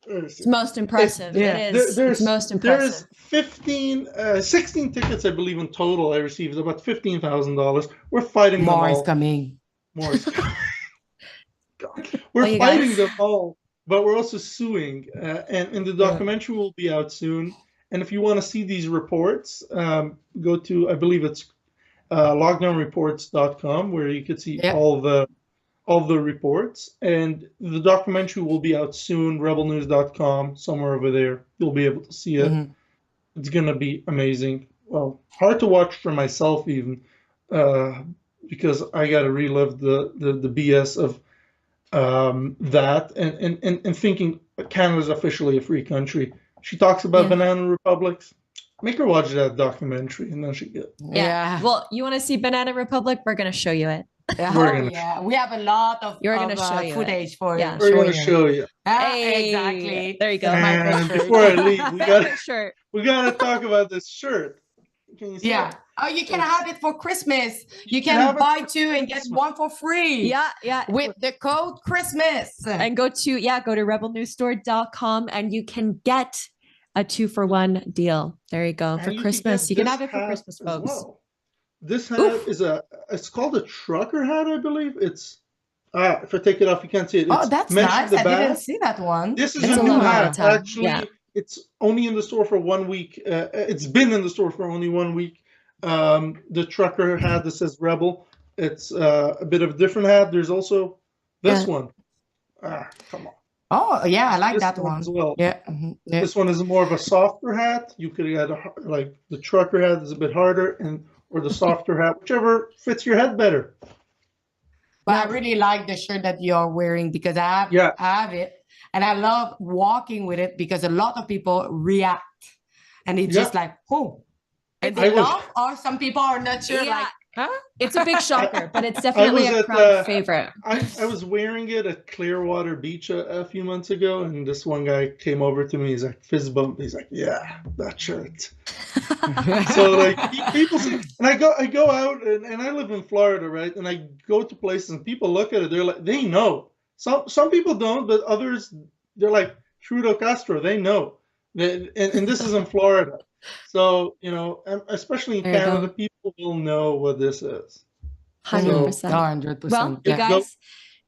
It's most impressive. It is. It's most impressive. There's 16 tickets, I believe, in total. I received about $15,000. We're fighting them all. More is coming. More is coming. We're fighting them all, but we're also suing. And the documentary will be out soon. And if you want to see these reports, go to, I believe it's lockdownreports.com, where you could see all the reports. And the documentary will be out soon, rebelnews.com, somewhere over there. You'll be able to see it. It's going to be amazing. Well, hard to watch for myself even, because I got to relive the BS of that and thinking Canada's officially a free country. She talks about banana republics. Make her watch that documentary, and then she get. Yeah. Well, you want to see Banana Republic? We're going to show you it. We have a lot of footage for Yeah. We're going to show you. Hey, Exactly. There you go. And before I leave, we got to talk about this shirt. Can you see it? Oh, you can have it for Christmas. You can buy two and get one for free. Yeah. With the code Christmas. And go to rebelnewsstore.com and you can get a 2-for-1 deal. There you go. For Christmas. You can have it for Christmas, folks. Well. This hat is it's called a trucker hat, I believe. It's if I take it off, you can't see it. Oh, that's nice. I didn't see that one. This is a new hat. Actually, it's only in the store for 1 week. It's been in the store for only 1 week. The trucker hat that says Rebel. It's a bit of a different hat. There's also this one. Come on. Oh, yeah, I like this that one as well. Yeah. This one is more of a softer hat. You could get like the trucker hat is a bit harder, or the softer hat, whichever fits your head better. But I really like the shirt that you're wearing because I have it, and I love walking with it because a lot of people react, and it's just like, oh, and they love, or some people are not sure, like, huh? It's a big shocker, but it's definitely a crowd favorite. I was wearing it at Clearwater Beach a few months ago, and this one guy came over to me. He's like, fist bump. He's like, yeah, that shirt. So like people, and I go out, and I live in Florida, right? And I go to places, and people look at it. They're like, they know. Some people don't, but others, they're like Trudeau Castro. They know. And this is in Florida. So, especially in Canada, people will know what this is. 100%. 100%. Well, you guys,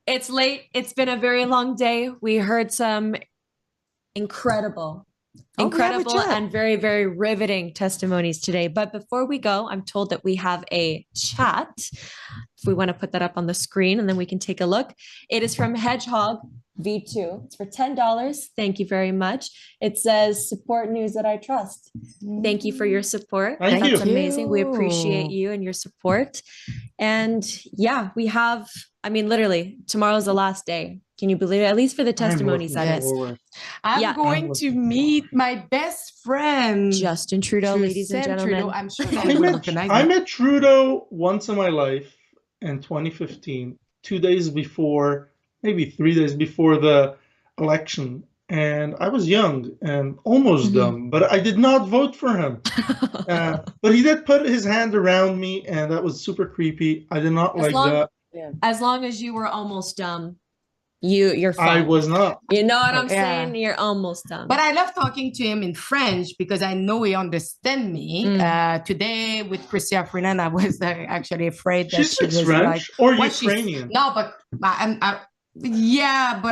it's late. It's been a very long day. We heard some incredible and very, very riveting testimonies today. But before we go, I'm told that we have a chat. If we want to put that up on the screen, and then we can take a look. It is from Hedgehog V2. It's for $10. Thank you very much. It says, support news that I trust. Thank you for your support. That's amazing. We appreciate you and your support. And yeah, we have, literally, tomorrow's the last day. Can you believe it? At least for the testimonies, that is. I'm going to meet my best friend, Justin Trudeau, ladies and gentlemen. Trudeau. I'm sure they will recognize I met Trudeau once in my life in 2015, 2 days before, maybe 3 days before the election. And I was young and almost dumb, but I did not vote for him. But he did put his hand around me, and that was super creepy. I did not like that. As long as you were almost dumb. You're fine. I was not. You know what I'm saying? You're almost done. But I love talking to him in French because I know he understands me. Today with Chrystia Freeland, I was actually afraid that she was French like, or Ukrainian. No, but but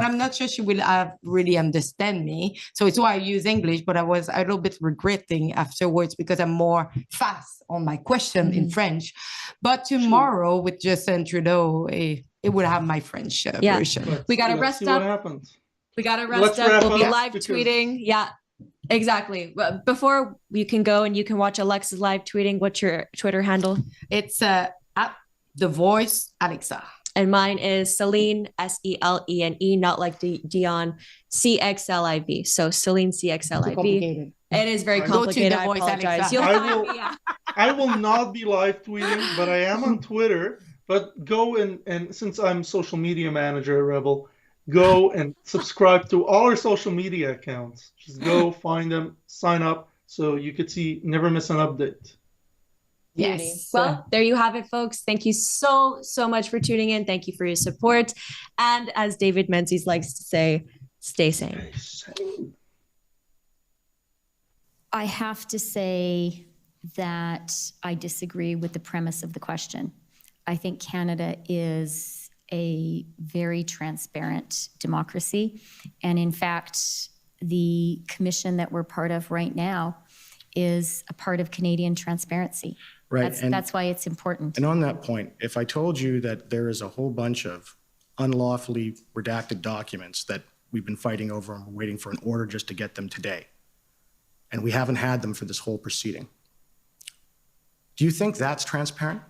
I'm not sure she will really understand me. So it's why I use English. But I was a little bit regretting afterwards because I'm more fast on my question in French. But tomorrow with Justin Trudeau, it would have my French version. We got to rest up. We got to rest up. We'll be live tweeting. Yeah, exactly. Before you can go and you can watch Alexa's live tweeting, what's your Twitter handle? It's at The Voice Alexa. And mine is Celine, Selene, not like Dion, CXLIV. So Celine CXLIV. It is very Go to complicated. The I Voice, apologize. Alexa. I will not be live tweeting, but I am on Twitter. But go and since I'm social media manager at Rebel, go and subscribe to all our social media accounts. Just go find them, sign up, so you could never miss an update. Yes. Well, there you have it, folks. Thank you so much for tuning in. Thank you for your support. And as David Menzies likes to say, stay sane. I have to say that I disagree with the premise of the question. I think Canada is a very transparent democracy. And in fact, the commission that we're part of right now is a part of Canadian transparency. Right. That's why it's important. And on that point, if I told you that there is a whole bunch of unlawfully redacted documents that we've been fighting over and we're waiting for an order just to get them today, and we haven't had them for this whole proceeding, do you think that's transparent?